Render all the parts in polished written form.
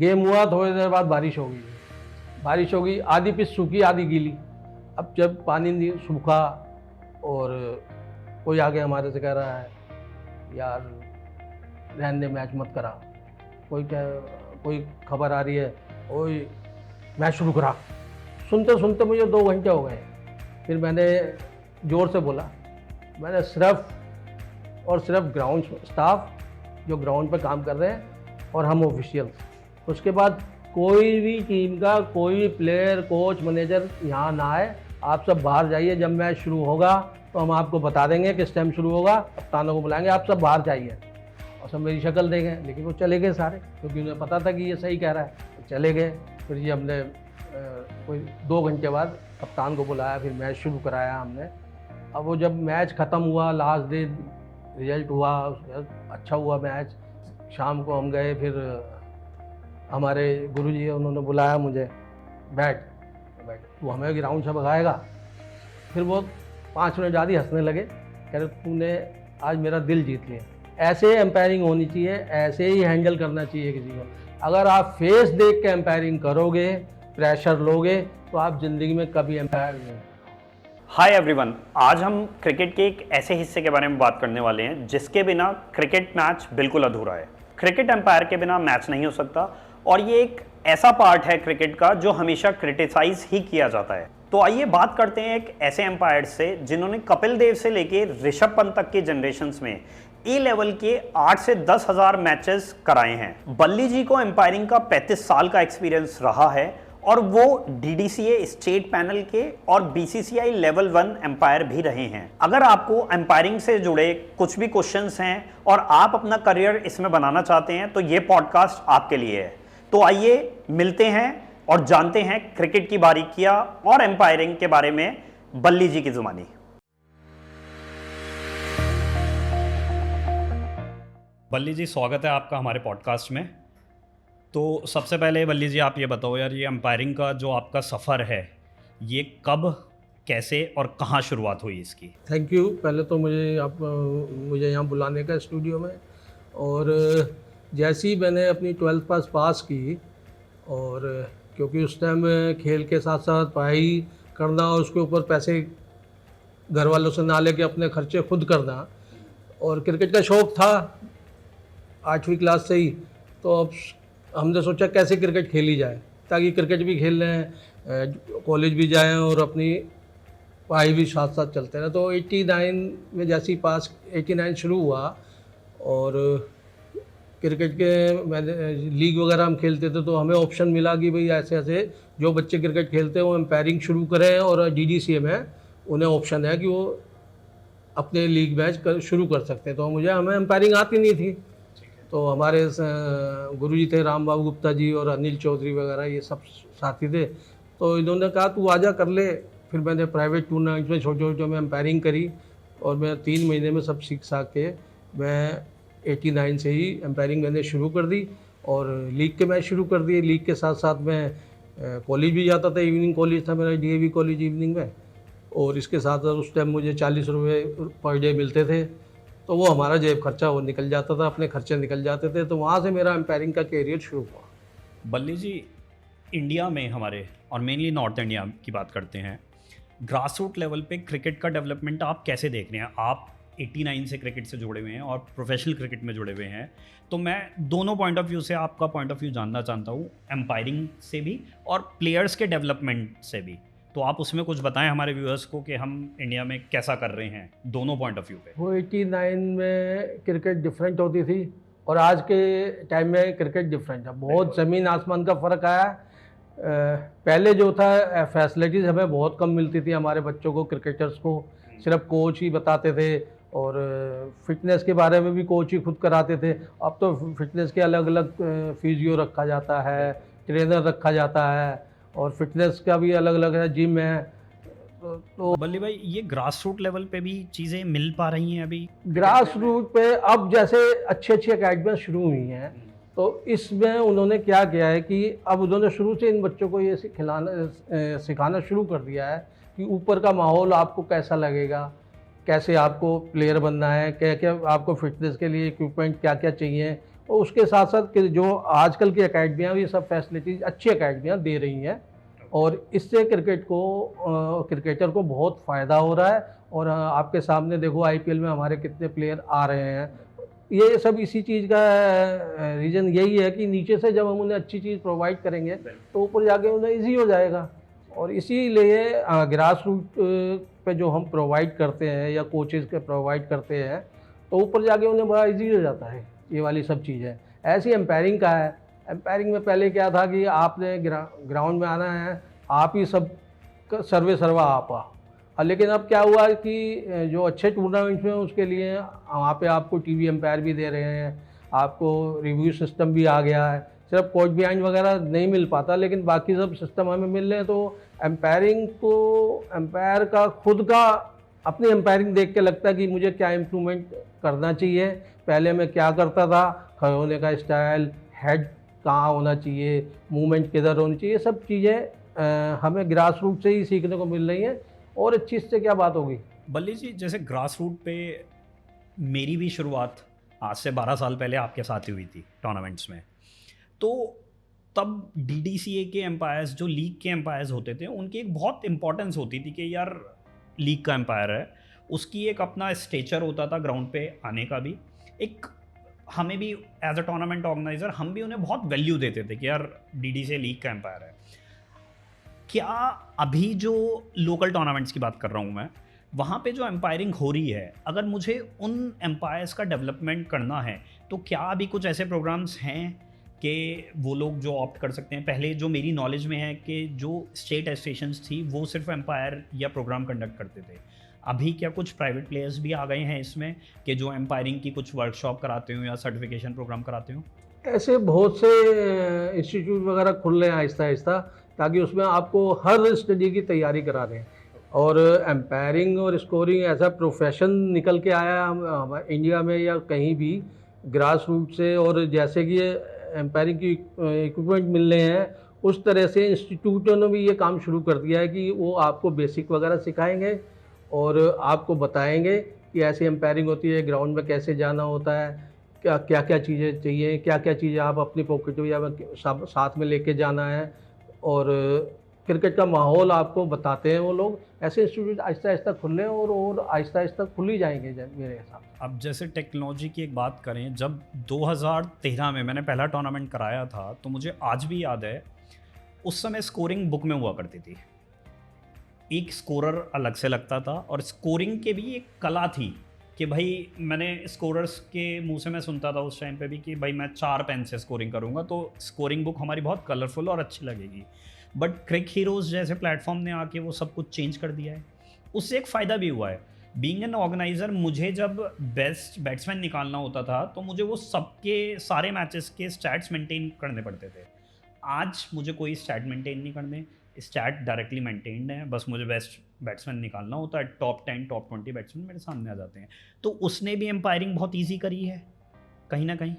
Game हुआ, थोड़ी देर बाद बारिश हो गई। बारिश हो गई, आधी पिच सूखी आधी गीली। अब जब पानी सूखा और कोई आगे हमारे से कह रहा है यार रहने दे, मैच मत करा। कोई खबर आ रही है, ओए मैच शुरू करा। सुनते सुनते मुझे 2 घंटे हो गए। फिर मैंने ज़ोर से बोला, मैंने सिर्फ और सिर्फ ग्राउंड स्टाफ जो ग्राउंड पे काम कर रहे हैं और हम ऑफिशियल्स, उसके बाद कोई भी टीम का कोई भी प्लेयर, कोच, मैनेजर यहाँ ना आए। आप सब बाहर जाइए, जब मैच शुरू होगा तो हम आपको बता देंगे किस टाइम शुरू होगा, कप्तानों को बुलाएंगे, आप सब बाहर जाइए। और सब मेरी शक्ल देखें, लेकिन वो चले गए सारे, क्योंकि उन्हें पता था कि ये सही कह रहा है, तो चले गए। फिर ये हमने कोई 2 घंटे बाद कप्तान को बुलाया, फिर मैच शुरू कराया हमने। अब वो जब मैच ख़त्म हुआ, लास्ट दिन रिजल्ट हुआ, अच्छा हुआ मैच। शाम को हम गए, फिर हमारे गुरुजी उन्होंने बुलाया मुझे, बैठ वो हमें ग्राउंड से भगाएगा। फिर वो 5 मिनट ज़्यादा हंसने लगे, कह रहे तूने आज मेरा दिल जीत लिया। ऐसे एम्पायरिंग होनी चाहिए, ऐसे ही हैंडल करना चाहिए किसी को। अगर आप फेस देख के एम्पायरिंग करोगे, प्रेशर लोगे, तो आप ज़िंदगी में कभी एम्पायर नहीं। हाय एवरीवन, आज हम क्रिकेट के एक ऐसे हिस्से के बारे में बात करने वाले हैं जिसके बिना क्रिकेट मैच बिल्कुल अधूरा है। क्रिकेट एम्पायर के बिना मैच नहीं हो सकता और ये एक ऐसा पार्ट है क्रिकेट का जो हमेशा क्रिटिसाइज ही किया जाता है। तो आइए बात करते हैं एक ऐसे एम्पायर से जिन्होंने कपिल देव से लेके ऋषभ पंत तक के जनरेशंस में ए लेवल के 8 से 10 हज़ार मैचेस कराए हैं। बल्ली जी को एम्पायरिंग का 35 साल का एक्सपीरियंस रहा है और वो डीडीसीए स्टेट पैनल के और बीसीसीआई लेवल 1 एम्पायर भी रहे हैं। अगर आपको एम्पायरिंग से जुड़े कुछ भी क्वेश्चंस हैं और आप अपना करियर इसमें बनाना चाहते हैं तो ये पॉडकास्ट आपके लिए है। तो आइए मिलते हैं और जानते हैं क्रिकेट की बारीकियां और एम्पायरिंग के बारे में बल्ली जी की जुबानी। बल्ली जी, स्वागत है आपका हमारे पॉडकास्ट में। तो सबसे पहले बल्ली जी आप ये बताओ यार, ये एम्पायरिंग का जो आपका सफ़र है ये कब, कैसे और कहाँ शुरुआत हुई इसकी? Thank you. पहले तो मुझे यहाँ बुलाने का स्टूडियो में, और जैसे ही मैंने अपनी 12th पास की, और क्योंकि उस टाइम खेल के साथ साथ पढ़ाई करना और उसके ऊपर पैसे घर वालों से ना लेके अपने खर्चे खुद करना, और क्रिकेट का शौक़ था 8वीं क्लास से ही। तो अब हमने सोचा कैसे क्रिकेट खेली जाए ताकि क्रिकेट भी खेल लें, कॉलेज भी जाएं और अपनी पढ़ाई भी साथ साथ चलते रहे। तो 89 में जैसे ही 89 शुरू हुआ, और क्रिकेट के मैंने लीग वगैरह हम खेलते थे, तो हमें ऑप्शन मिला कि भाई ऐसे ऐसे जो बच्चे क्रिकेट खेलते हैं वो एम्पायरिंग शुरू करें, और डीडीसीए में उन्हें ऑप्शन है कि वो अपने लीग मैच शुरू कर सकते हैं। तो हमें एम्पायरिंग आती नहीं थी, तो हमारे गुरुजी थे राम बाबू गुप्ता जी और अनिल चौधरी वगैरह, ये सब साथी थे। तो इन्होंने कहा तू आजा कर ले। फिर मैंने प्राइवेट टूर्नामेंट में छोटे छोटे में एम्पायरिंग करी, और मैं 3 महीने में सब सीख के मैं 89 से ही एम्पायरिंग मैंने शुरू कर दी, और लीग के मैच शुरू कर दिए। लीग के साथ साथ मैं कॉलेज भी जाता था, इवनिंग कॉलेज था मेरा, डीएवी कॉलेज इवनिंग में, और इसके साथ साथ उस टाइम मुझे 40 रुपये पर डे मिलते थे। तो वो हमारा जेब खर्चा वो निकल जाता था, अपने खर्चे निकल जाते थे। तो वहाँ से मेरा एम्पायरिंग का कैरियर शुरू हुआ। बल्ली जी, इंडिया में हमारे और मेनली नॉर्थ इंडिया की बात करते हैं, ग्रास रूट लेवल पे क्रिकेट का डेवलपमेंट आप कैसे देख रहे हैं? आप 89 से क्रिकेट से जुड़े हुए हैं और प्रोफेशनल क्रिकेट में जुड़े हुए हैं, तो मैं दोनों पॉइंट ऑफ व्यू से आपका पॉइंट ऑफ व्यू जानना चाहता हूँ, एम्पायरिंग से भी और प्लेयर्स के डेवलपमेंट से भी। तो आप उसमें कुछ बताएं हमारे व्यूअर्स को कि हम इंडिया में कैसा कर रहे हैं दोनों पॉइंट ऑफ व्यू पे। वो 89 में क्रिकेट डिफरेंट होती थी और आज के टाइम में क्रिकेट डिफरेंट है। बहुत ज़मीन आसमान का फ़र्क आया। पहले जो था फैसिलिटीज़ हमें बहुत कम मिलती थी, हमारे बच्चों को, क्रिकेटर्स को सिर्फ कोच ही बताते थे, और फिटनेस के बारे में भी कोच ही खुद कराते थे। अब तो फिटनेस के अलग अलग फिजियो रखा जाता है, ट्रेनर रखा जाता है, और फिटनेस का भी अलग अलग है, जिम है। तो बल्ली भाई, ये ग्रास रूट लेवल पे भी चीज़ें मिल पा रही हैं अभी? ग्रास रूट पे अब जैसे अच्छी अच्छी अकेडमियाँ शुरू हुई हैं, तो इसमें उन्होंने क्या किया है कि अब उन्होंने शुरू से इन बच्चों को ये सिखाना शुरू कर दिया है कि ऊपर का माहौल आपको कैसा लगेगा, कैसे आपको प्लेयर बनना है, क्या क्या आपको फिटनेस के लिए इक्विपमेंट क्या क्या चाहिए, और उसके साथ साथ कि जो आजकल की अकेडमियाँ ये सब फैसिलिटीज़ अच्छी अकेडमियाँ दे रही हैं, और इससे क्रिकेटर को बहुत फ़ायदा हो रहा है। और आपके सामने देखो आईपीएल में हमारे कितने प्लेयर आ रहे हैं। ये सब इसी चीज़ का रीज़न यही है कि नीचे से जब हम उन्हें अच्छी चीज़ प्रोवाइड करेंगे तो ऊपर जाके उन्हें ईजी हो जाएगा। और इसीलिए ग्रास रूट पे जो हम प्रोवाइड करते हैं या कोचेज़ के प्रोवाइड करते हैं तो ऊपर जाके उन्हें बड़ा ईजी हो जाता है ये वाली सब चीज़ें। ऐसी एम्पायरिंग का है। एम्पायरिंग में पहले क्या था कि आपने ग्राउंड में आना है, आप ही सब सर्वे सर्वा आपा। लेकिन अब क्या हुआ कि जो अच्छे टूर्नामेंट्स में उसके लिए वहाँ पे आपको टीवी एम्पायर भी दे रहे हैं, आपको रिव्यू सिस्टम भी आ गया है। सिर्फ कोच बिहाइंड वगैरह नहीं मिल पाता, लेकिन बाकी सब सिस्टम हमें मिल रहे हैं। तो एम्पायरिंग को एम्पायर का खुद का अपनी एम्पायरिंग देख के लगता है कि मुझे क्या इम्प्रूवमेंट करना चाहिए। पहले मैं क्या करता था, खड़े होने का स्टाइल, हेड कहाँ होना चाहिए, मूवमेंट किधर होनी चाहिए, ये सब चीज़ें हमें ग्रास रूट से ही सीखने को मिल रही हैं। और इस चीज़ से क्या बात होगी। बल्ली जी, जैसे ग्रास रूट पे मेरी भी शुरुआत आज से 12 साल पहले आपके साथ ही हुई थी टूर्नामेंट्स में। तो तब डीडीसीए के एम्पायर्स, जो लीग के एम्पायर्स होते थे, उनकी एक बहुत इंपॉर्टेंस होती थी कि यार लीग का एम्पायर है, उसकी एक अपना स्टेचर होता था ग्राउंड पे आने का भी। एक हमें भी एज अ टूर्नामेंट ऑर्गेनाइजर हम भी उन्हें बहुत वैल्यू देते थे कि यार डीडीसीए लीग का एम्पायर है। क्या अभी जो लोकल टूर्नामेंट्स की बात कर रहा हूँ मैं, वहाँ पे जो एम्पायरिंग हो रही है, अगर मुझे उन एम्पायर्स का डेवलपमेंट करना है तो क्या अभी कुछ ऐसे प्रोग्राम्स हैं कि वो लोग जो ऑप्ट कर सकते हैं? पहले जो मेरी नॉलेज में है कि जो स्टेट एसोसिएशंस थी वो सिर्फ एम्पायर या प्रोग्राम कंडक्ट करते थे। अभी क्या कुछ प्राइवेट प्लेयर्स भी आ गए हैं इसमें कि जो एम्पायरिंग की कुछ वर्कशॉप कराते हो या सर्टिफिकेशन प्रोग्राम कराते हो? ऐसे बहुत से इंस्टीट्यूट वगैरह खुल रहे हैं आहिस्ता आहिस्ता, ताकि उसमें आपको हर स्टडी की तैयारी करा रहे हैं। और एम्पायरिंग और स्कोरिंग ऐसा प्रोफेशन निकल के आया है हम इंडिया में या कहीं भी ग्रास रूट से। और जैसे कि एम्पायरिंग की इक्विपमेंट मिल रहे हैं, उस तरह से इंस्टीट्यूटों ने भी ये काम शुरू कर दिया है कि वो आपको बेसिक वगैरह सिखाएंगे और आपको बताएंगे कि ऐसी एम्पायरिंग होती है, ग्राउंड में कैसे जाना होता है, क्या क्या क्या चीज़ें चाहिए, क्या क्या चीज़ें आप अपनी पॉकेट में या साथ में लेके जाना है। और क्रिकेट का माहौल आपको बताते हैं वो लोग। ऐसे इंस्टीट्यूट आहिस्ता आहिस्ता खुल रहे हैं और आहिस्ता आहिस्ता खुल ही जाएंगे मेरे हिसाब से। अब जैसे टेक्नोलॉजी की एक बात करें, जब 2013 में मैंने पहला टूर्नामेंट कराया था तो मुझे आज भी याद है, उस समय स्कोरिंग बुक में हुआ करती थी। एक स्कोरर अलग से लगता था और स्कोरिंग के भी एक कला थी कि भाई, मैंने स्कोरर्स के मुंह से मैं सुनता था उस टाइम पे भी कि भाई मैं 4 पेन से स्कोरिंग करूँगा तो स्कोरिंग बुक हमारी बहुत कलरफुल और अच्छी लगेगी। बट क्रिक हीरोज़ जैसे प्लेटफॉर्म ने आके वो सब कुछ चेंज कर दिया है। उससे एक फ़ायदा भी हुआ है। बीइंग एन ऑर्गेनाइज़र, मुझे जब बेस्ट बैट्समैन निकालना होता था तो मुझे वो सबके सारे मैचेस के स्टैट्स मेंटेन करने पड़ते थे। आज मुझे कोई स्टैट मेंटेन नहीं करने, स्टैट डायरेक्टली मेंटेन्ड है। बस मुझे बेस्ट बैट्समैन निकालना होता है, टॉप 10 टॉप 20 बैट्समैन मेरे सामने आ जाते हैं। तो उसने भी एम्पायरिंग बहुत ईजी करी है कहीं ना कहीं।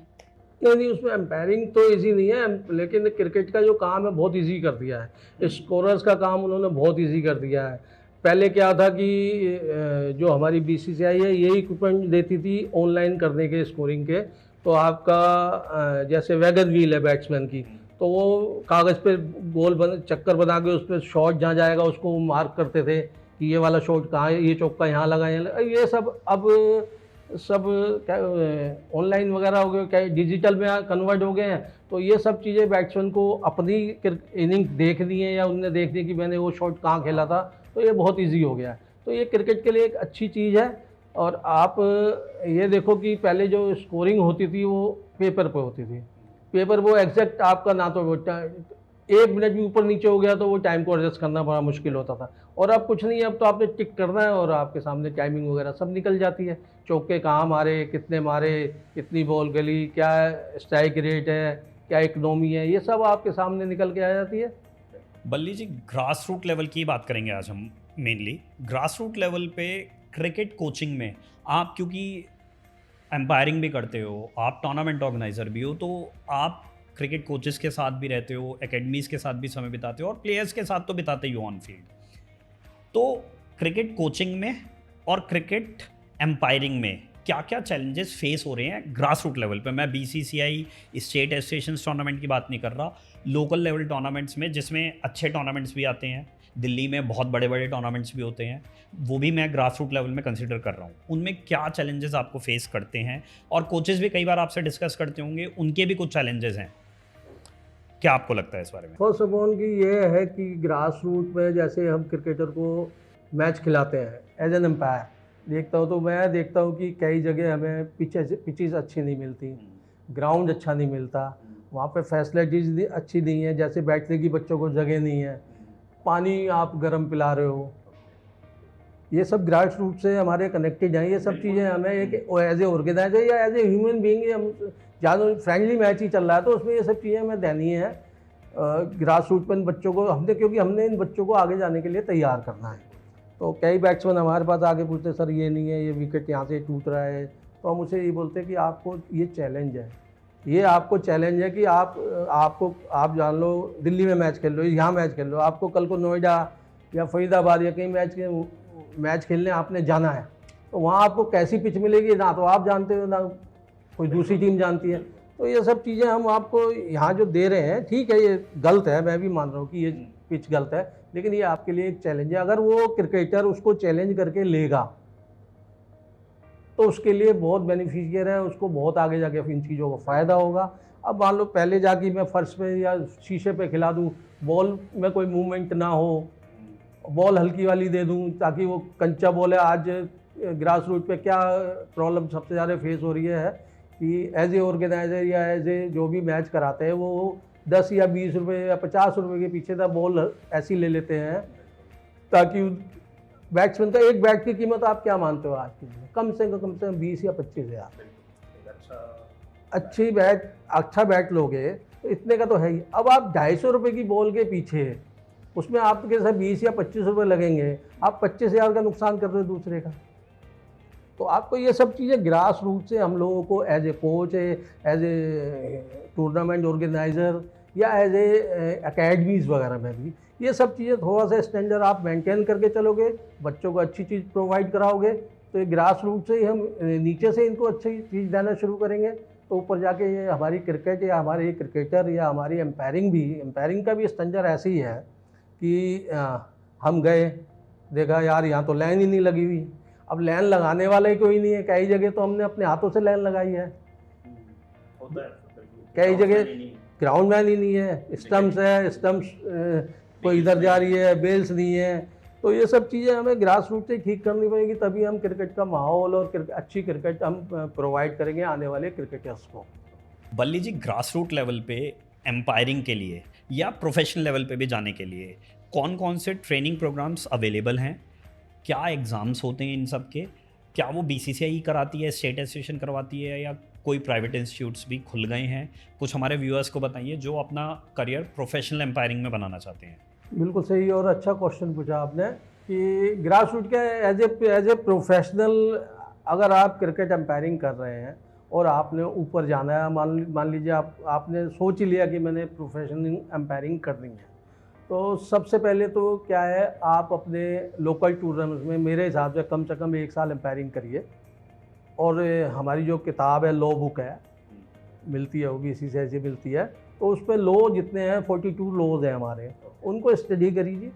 नहीं, उसमें एम्पायरिंग तो इजी नहीं है, लेकिन क्रिकेट का जो काम है बहुत इजी कर दिया है। स्कोरर्स का काम उन्होंने बहुत इजी कर दिया है। पहले क्या था कि जो हमारी बीसीसीआई है यही इक्विपमेंट देती थी ऑनलाइन करने के स्कोरिंग के। तो आपका जैसे वैगन व्हील है बैट्समैन की, तो वो कागज़ पे गोल चक्कर बना के उस पर शॉट जहाँ जाएगा उसको मार्क करते थे कि ये वाला शॉट कहाँ है, ये चौका यहाँ लगा, ये सब अब सब क्या ऑनलाइन वगैरह हो गए, क्या डिजिटल में कन्वर्ट हो गए हैं। तो ये सब चीज़ें बैट्समैन को अपनी इनिंग देखनी है या उनने देखनी है कि मैंने वो शॉट कहाँ खेला था, तो ये बहुत इजी हो गया है। तो ये क्रिकेट के लिए एक अच्छी चीज़ है। और आप ये देखो कि पहले जो स्कोरिंग होती थी वो पेपर पे होती थी। पेपर वो एग्जैक्ट आपका ना तो 1 मिनट भी ऊपर नीचे हो गया तो वो टाइम को एडजस्ट करना बड़ा मुश्किल होता था। और अब कुछ नहीं है, अब तो आपने टिक करना है और आपके सामने टाइमिंग वगैरह सब निकल जाती है। चौके कहाँ मारे, कितने मारे, कितनी बॉल गली, क्या स्ट्राइक रेट है, क्या इकनॉमी है, ये सब आपके सामने निकल के आ जाती है। बल्ली जी, ग्रास रूट लेवल की बात करेंगे आज हम मेनली। ग्रास रूट लेवल पे क्रिकेट कोचिंग में आप, क्योंकि एम्पायरिंग भी करते हो, आप टूर्नामेंट ऑर्गेनाइज़र भी हो, तो आप क्रिकेट कोचेस के साथ भी रहते हो, एकेडमीज़ के साथ भी समय बिताते हो और प्लेयर्स के साथ तो बिताते ही हो ऑन फील्ड। तो क्रिकेट कोचिंग में और क्रिकेट एम्पायरिंग में क्या क्या चैलेंजेस फेस हो रहे हैं ग्रास रूट लेवल पे। मैं बीसीसीआई स्टेट एसोसिएशन टूर्नामेंट की बात नहीं कर रहा, लोकल लेवल टूर्नामेंट्स में जिसमें अच्छे टूर्नामेंट्स भी आते हैं, दिल्ली में बहुत बड़े बड़े टूर्नामेंट्स भी होते हैं, वो भी मैं ग्रास रूट लेवल में कंसिडर कर रहा हूँ। उनमें क्या चैलेंजेस आपको फेस करते हैं, और कोचेस भी कई बार आपसे डिस्कस करते होंगे, उनके भी कुछ चैलेंजेस हैं, क्या आपको लगता है इस बारे में? फर्स्ट ऑफ ऑल की ये है कि ग्रास रूट में जैसे हम क्रिकेटर को मैच खिलाते हैं एज एन एम्पायर, देखता हूँ तो मैं देखता हूँ कि कई जगह हमें पिचेस अच्छी नहीं मिलती, ग्राउंड अच्छा नहीं मिलता, वहाँ पे फैसिलिटीज़ अच्छी नहीं है, जैसे बैठने की बच्चों को जगह नहीं है, पानी आप गर्म पिला रहे हो, ये सब ग्रास रूट से हमारे कनेक्टेड हैं। ये सब चीज़ें हमें एक एज ए ऑर्गेनाइजर या एज ए ह्यूमन बीइंग, हम ज़्यादा फ्रेंडली मैच ही चल रहा है तो उसमें ये सब चीज़ें हमें देनी है ग्रास रूट पर इन बच्चों को, क्योंकि हमने इन बच्चों को आगे जाने के लिए तैयार करना है। तो कई बैट्समैन हमारे पास आके पूछते सर ये नहीं है, ये विकेट यहाँ से टूट रहा है, तो हम उसे ये बोलते हैं कि आपको ये चैलेंज है, ये आपको चैलेंज है कि आप जान लो दिल्ली में मैच खेल लो, यहाँ मैच खेल लो, आपको कल को नोएडा या फरीदाबाद या कहीं मैच खेलने आपने जाना है, तो वहाँ आपको कैसी पिच मिलेगी ना तो आप जानते हो ना कोई दूसरी टीम जानती है। तो ये सब चीज़ें हम आपको यहाँ जो दे रहे हैं, ठीक है ये गलत है, मैं भी मान रहा हूँ कि ये पिच गलत है, लेकिन ये आपके लिए एक चैलेंज है। अगर वो क्रिकेटर उसको चैलेंज करके लेगा तो उसके लिए बहुत बेनिफिशियर है, उसको बहुत आगे जाके इन चीज़ों का फ़ायदा होगा। अब मान लो पहले जाके मैं फर्श पे या शीशे पे खिला दूँ, बॉल में कोई मूवमेंट ना हो, बॉल हल्की वाली दे दूँ ताकि वो कंचा बॉल है। आज ग्रास रूट पे क्या प्रॉब्लम सबसे ज़्यादा फेस हो रही है कि एज ए ऑर्गेनाइजर या एज ए जो भी मैच कराते हैं वो 10 या 20 रुपये या 50 रुपये के पीछे तक बॉल ऐसी ले लेते हैं ताकि बैट्समैन का एक बैट की कीमत आप क्या मानते हो आज की कम से कम 20 या 25 हज़ार। अच्छा बैट लोगे तो इतने का तो है ही। अब आप 250 रुपये की बॉल के पीछे उसमें आपके साथ 20 या 25 रुपये लगेंगे, आप 25,000 का नुकसान कर रहे हो दूसरे का। तो आपको ये सब चीज़ें ग्रास रूट से हम लोगों को as a coach, as a tournament organizer या एज ए अकेडमीज़ वगैरह में भी ये सब चीज़ें थोड़ा सा स्टैंडर्ड आप मेंटेन करके चलोगे, बच्चों को अच्छी चीज़ प्रोवाइड कराओगे, तो ये ग्रास रूट से ही हम नीचे से इनको अच्छी चीज़ देना शुरू करेंगे, तो ऊपर जाके ये हमारी क्रिकेट या हमारे क्रिकेटर या हमारी एम्पायरिंग का भी स्टैंडर्ड ऐसे ही है कि हम गए देखा यार यहाँ तो लाइन ही नहीं लगी हुई। अब लाइन लगाने वाला ही कोई नहीं है, कई जगह तो हमने अपने हाथों से लाइन लगाई है, कई जगह ग्राउंड मैन ही नहीं है, स्टम्प्स कोई इधर जा रही है, बेल्स नहीं है। तो ये सब चीज़ें हमें ग्रास रूट से ठीक करनी पड़ेगी, तभी हम क्रिकेट का माहौल और अच्छी क्रिकेट हम प्रोवाइड करेंगे आने वाले क्रिकेटर्स को। बल्ली जी, ग्रास रूट लेवल पे एम्पायरिंग के लिए या प्रोफेशनल लेवल पे भी जाने के लिए कौन कौन से ट्रेनिंग प्रोग्राम्स अवेलेबल हैं, क्या एग्ज़ाम्स होते हैं इन सब के, क्या वो बीसीसीआई कराती है, स्टेट एसोसिएशन करवाती है, या कोई प्राइवेट इंस्टीट्यूट्स भी खुल गए हैं? कुछ हमारे व्यूअर्स को बताइए जो अपना करियर प्रोफेशनल एम्पायरिंग में बनाना चाहते हैं। बिल्कुल सही और अच्छा क्वेश्चन पूछा आपने कि ग्रास रूट के एज ए प्रोफेशनल अगर आप क्रिकेट एम्पायरिंग कर रहे हैं और आपने ऊपर जाना है, मान लीजिए आपने सोच ही लिया कि मैंने प्रोफेशनल एम्पायरिंग करनी है, तो सबसे पहले तो क्या है, आप अपने लोकल टूर्नामेंट्स में मेरे हिसाब से कम 1 साल एम्पायरिंग करिए। और हमारी जो किताब है, लॉ बुक है, मिलती है, वो भी इसी से ऐसे मिलती है, तो उस पर लॉ जितने हैं 42 लॉज हैं हमारे, उनको स्टडी करिए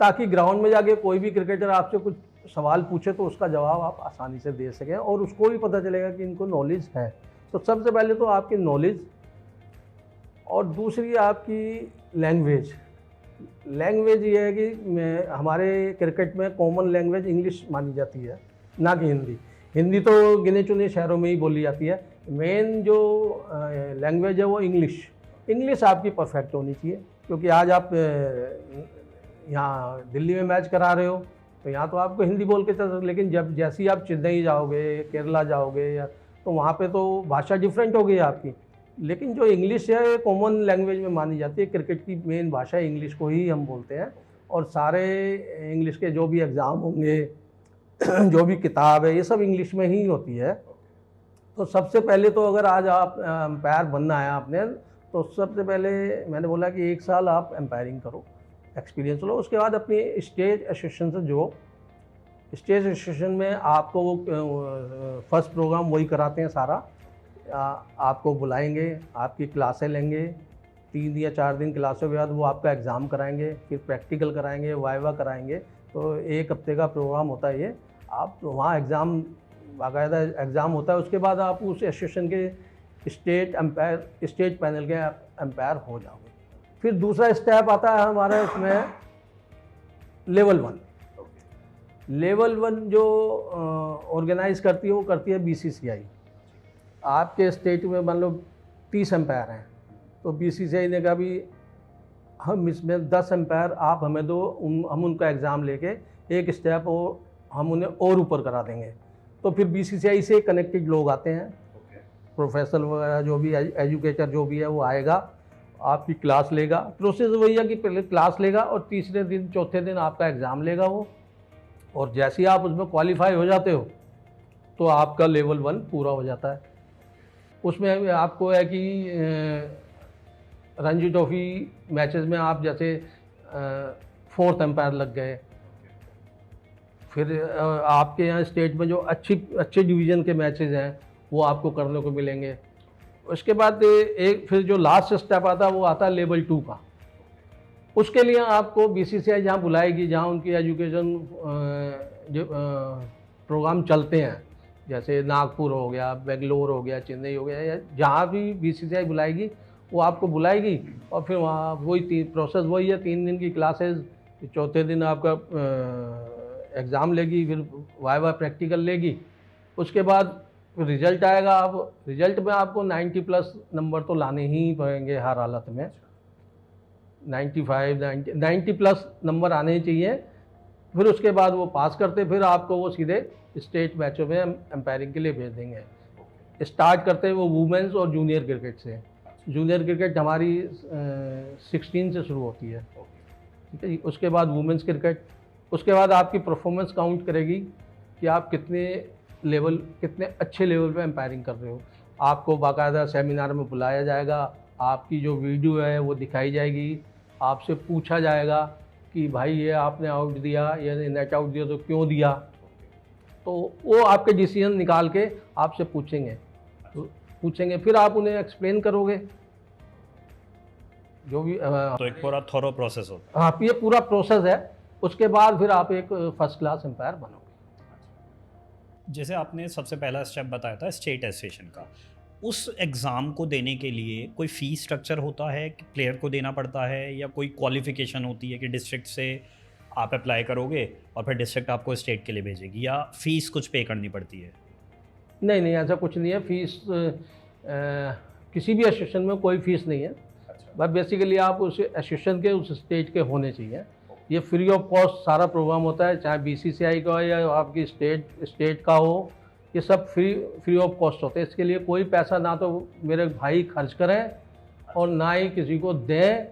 ताकि ग्राउंड में जाके कोई भी क्रिकेटर आपसे कुछ सवाल पूछे तो उसका जवाब आप आसानी से दे सकें और उसको भी पता चलेगा कि इनको नॉलेज है। तो सबसे पहले तो आपकी नॉलेज, और दूसरी आपकी लैंग्वेज ये है कि हमारे क्रिकेट में कॉमन लैंग्वेज इंग्लिश मानी जाती है, ना कि हिंदी तो गिने चुने शहरों में ही बोली जाती है। मेन जो लैंग्वेज है वो इंग्लिश आपकी परफेक्ट होनी चाहिए, क्योंकि आज आप यहाँ दिल्ली में मैच करा रहे हो तो यहाँ तो आपको हिंदी बोल के चल सकते, लेकिन जब जैसे ही आप चेन्नई जाओगे, केरला जाओगे, या तो वहाँ पे तो भाषा डिफरेंट हो गई आपकी। लेकिन जो इंग्लिश है कॉमन लैंग्वेज में मानी जाती है, क्रिकेट की मेन भाषा इंग्लिश को ही हम बोलते हैं, और सारे इंग्लिश के जो भी एग्ज़ाम होंगे, जो भी किताब है, ये सब इंग्लिश में ही होती है। तो सबसे पहले तो अगर आज आप एम्पायर बनना है आपने, तो सबसे पहले मैंने बोला कि 1 साल आप एम्पायरिंग करो, एक्सपीरियंस लो, उसके बाद अपनी स्टेट एसोसिएशन से जो स्टेज एसोसिएशन में आपको वो फर्स्ट प्रोग्राम वही कराते हैं सारा। आपको बुलाएंगे, आपकी क्लासें लेंगे, 3 या 4 दिन क्लासों के बाद वो आपका एग्ज़ाम कराएंगे, फिर प्रैक्टिकल कराएंगे, वाइवा कराएंगे। तो 1 हफ्ते का प्रोग्राम होता है ये। आप वहाँ एग्ज़ाम, बाकायदा एग्ज़ाम होता है, उसके बाद आप उस एसोसिएशन के स्टेट पैनल के एम्पायर हो जाओगे। फिर दूसरा स्टेप आता है हमारे उसमें लेवल 1। लेवल 1 जो ऑर्गेनाइज करती है वो करती है BCCI। आपके स्टेट में मान लो 30 एम्पायर हैं, तो BCCI ने कहा भी हम इसमें 10 एम्पायर आप हमें दो, हम उनका एग्ज़ाम लेके एक स्टेप और हम उन्हें और ऊपर करा देंगे। तो फिर BCCI से कनेक्टेड लोग आते हैं, प्रोफेसर वगैरह जो भी एजुकेटर जो भी है वो आएगा, आपकी क्लास लेगा। प्रोसेस वही है कि पहले क्लास लेगा और तीसरे दिन चौथे दिन आपका एग्ज़ाम लेगा वो, और जैसे ही आप उसमें क्वालिफाई हो जाते हो तो आपका लेवल 1 पूरा हो जाता है। उसमें आपको है कि रणजी ट्रॉफी मैचेस में आप जैसे 4th एम्पायर लग गए, फिर आपके यहाँ स्टेट में जो अच्छे डिवीज़न के मैचेस हैं वो आपको करने को मिलेंगे। उसके बाद एक फिर जो लास्ट स्टेप आता है वो आता है लेवल 2 का। उसके लिए आपको BCCI जहाँ बुलाएगी, जहाँ उनकी एजुकेशन जो प्रोग्राम चलते हैं, जैसे नागपुर हो गया, बेंगलोर हो गया, चेन्नई हो गया, या जहाँ भी BCCI बुलाएगी वो आपको बुलाएगी, और फिर वहाँ वही प्रोसेस वही है, 3 दिन की क्लासेस, चौथे दिन आपका एग्ज़ाम लेगी, फिर वाइवा प्रैक्टिकल लेगी। उसके बाद रिज़ल्ट आएगा। आप रिज़ल्ट में आपको 90+ नंबर तो लाने ही पड़ेंगे हर हालत में। 90+ नंबर आने ही चाहिए। फिर उसके बाद वो पास करते, फिर आपको वो सीधे स्टेट मैचों में एम्पायरिंग के लिए भेज देंगे। स्टार्ट करते हैं वो वुमेंस और जूनियर क्रिकेट से। जूनियर क्रिकेट हमारी 16 से शुरू होती है, ठीक है जी। उसके बाद वुमेंस क्रिकेट, उसके बाद आपकी परफॉर्मेंस काउंट करेगी कि आप कितने अच्छे लेवल पे एम्पायरिंग कर रहे हो। आपको बाकायदा सेमिनार में बुलाया जाएगा, आपकी जो वीडियो है वो दिखाई जाएगी, आपसे पूछा जाएगा कि भाई ये आपने आउट दिया, ये नेट आउट दिया तो क्यों दिया। तो वो आपके डिसीजन निकाल के आपसे पूछेंगे, फिर आप उन्हें एक्सप्लेन करोगे जो भी। तो एक पूरा थॉरो प्रोसेस होता हाँ, ये पूरा प्रोसेस है। उसके बाद फिर आप एक फर्स्ट क्लास एम्पायर बनोगे। जैसे आपने सबसे पहला स्टेप बताया था स्टेट एसोसिएशन का, उस एग्ज़ाम को देने के लिए कोई फ़ीस स्ट्रक्चर होता है कि प्लेयर को देना पड़ता है, या कोई क्वालिफ़िकेशन होती है कि डिस्ट्रिक्ट से आप अप्लाई करोगे और फिर डिस्ट्रिक्ट आपको स्टेट के लिए भेजेगी, या फ़ीस कुछ पे करनी पड़ती है? नहीं, ऐसा कुछ नहीं है। फ़ीस किसी भी एसोसिएशन में कोई फ़ीस नहीं है। बस बेसिकली आप उस एसोसिएशन के उस स्टेट के होने चाहिए। ये फ्री ऑफ कॉस्ट सारा प्रोग्राम होता है, चाहे BCCI का हो या आपकी स्टेट का हो, ये सब फ्री ऑफ कॉस्ट होते हैं। इसके लिए कोई पैसा ना तो मेरे भाई खर्च करें और ना ही किसी को दें।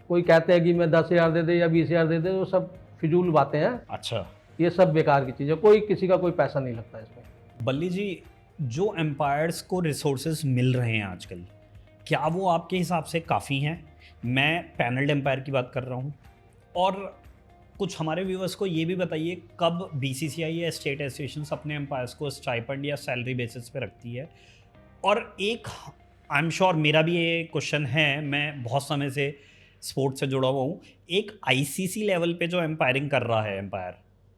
कोई कहते हैं कि मैं 10,000 दे दे या 20,000 दे दे, वो सब फिजूल बातें हैं। अच्छा, ये सब बेकार की चीज़ है, किसी का कोई पैसा नहीं लगता इसमें। बल्ली जी, जो एम्पायर्स को रिसोर्सेज मिल रहे हैं आजकल, क्या वो आपके हिसाब से काफ़ी हैं? मैं पैनल्ड एम्पायर की बात कर रहा हूँ। और कुछ हमारे व्यूअर्स को ये भी बताइए, कब BCCI या स्टेट एसोसिएशंस अपने एम्पायर्स को स्टाइपेंड या सैलरी बेसिस पे रखती है? और एक आई एम श्योर मेरा भी ये क्वेश्चन है, मैं बहुत समय से स्पोर्ट्स से जुड़ा हुआ हूँ, एक ICC लेवल पे जो एम्पायरिंग कर रहा है एम्पायर,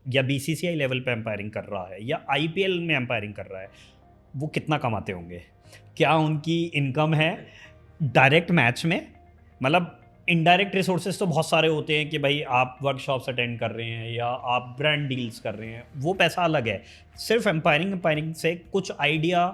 या BCCI लेवल पे एम्पायरिंग कर रहा है, या IPL में एम्पायरिंग कर रहा है, वो कितना कमाते होंगे? क्या उनकी इनकम है डायरेक्ट मैच में? मतलब इनडायरेक्ट रिसोर्सेज तो बहुत सारे होते हैं कि भाई आप वर्कशॉप्स अटेंड कर रहे हैं या आप ब्रांड डील्स कर रहे हैं, वो पैसा अलग है। सिर्फ एम्पायरिंग से कुछ आइडिया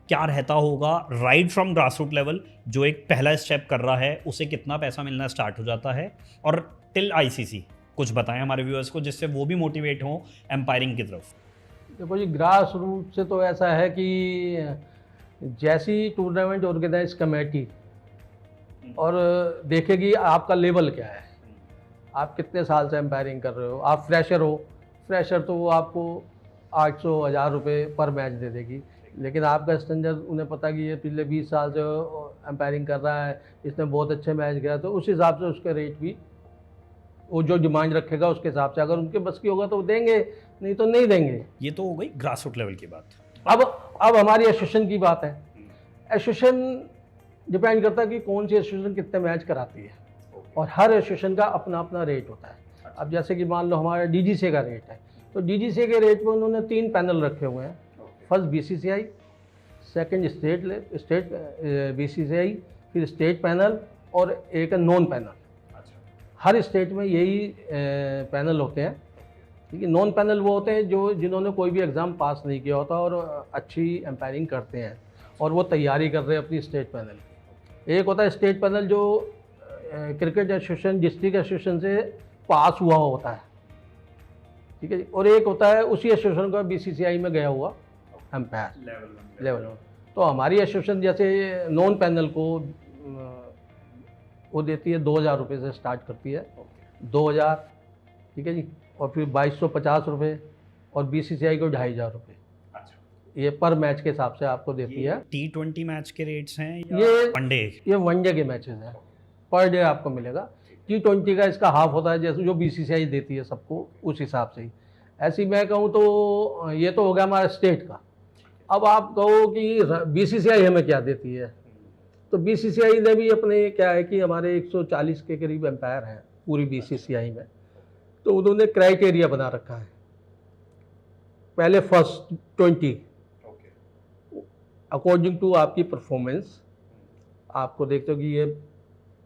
क्या रहता होगा right from grass root level, जो एक पहला स्टेप कर रहा है उसे कितना पैसा मिलना स्टार्ट हो जाता है, और टिल ICC कुछ बताएं हमारे व्यूअर्स को, जिससे वो भी मोटिवेट हों एम्पायरिंग की तरफ। देखो जी, ग्रास रूट से तो ऐसा है कि जैसी टूर्नामेंट ऑर्गेनाइज कमेटी और देखेगी आपका लेवल क्या है, आप कितने साल से एम्पायरिंग कर रहे हो। आप फ्रेशर तो वो आपको 800-1000 रुपये पर मैच दे देगी। लेकिन आपका स्टैंडर्ड उन्हें पता कि ये पिछले 20 साल से एम्पायरिंग कर रहा है, इसने बहुत अच्छे मैच किया, तो उस हिसाब से उसका रेट भी वो जो डिमांड रखेगा उसके हिसाब से, अगर उनके बस की होगा तो वो देंगे, नहीं तो नहीं देंगे। ये तो हो गई ग्रास रूट लेवल की बात। अब हमारी एसोसिएशन की बात है। एसोसिएशन डिपेंड करता है कि कौन सी एसोसिएशन कितने मैच कराती है, और हर एसोसिएशन का अपना अपना रेट होता है। अब जैसे कि मान लो हमारा डीजीसीए का रेट है, तो डीजीसीए के रेट में उन्होंने 3 पैनल रखे हुए हैं। First BCCI, second state BCCI, फिर स्टेट पैनल और एक नॉन पैनल। हर स्टेट में यही पैनल होते हैं। ठीक है, नॉन पैनल वो होते हैं जो जिन्होंने कोई भी एग्ज़ाम पास नहीं किया होता और अच्छी एम्पायरिंग करते हैं और वो तैयारी कर रहे हैं अपनी स्टेट पैनल की। एक होता है स्टेट पैनल जो क्रिकेट एसोसिएशन, डिस्ट्रिक्ट एसोसिएशन से पास हुआ होता है। ठीक है जी, और एक होता है उसी एसोसिएशन का बीसीसीआई में गया हुआ एम्पायर लेवल 1। तो हमारी एसोसिएशन जैसे नॉन पैनल को वो देती है 2000 रुपये से स्टार्ट करती है, 2000, ठीक है जी, और फिर 2250 रुपये, और बीसीसीआई को 2500 रुपये। ये पर मैच के हिसाब से आपको देती है। T20 मैच के रेट्स हैं या ये वनडे? ये वनडे के मैचेस हैं, पर डे आपको मिलेगा। T20 का इसका हाफ होता है, जैसे जो बीसीसीआई देती है सबको उस हिसाब से ही। ऐसी मैं कहूँ तो ये तो हो गया हमारा स्टेट का। अब आप कहो कि बीसीसीआई हमें क्या देती है, तो बीसीसीआई ने भी अपने क्या है कि हमारे 140 के करीब एम्पायर हैं पूरी बीसीसीआई में, तो उन्होंने क्राइटेरिया बना रखा है। पहले फर्स्ट 20 अकॉर्डिंग टू आपकी परफॉर्मेंस, आपको देखते हो कि ये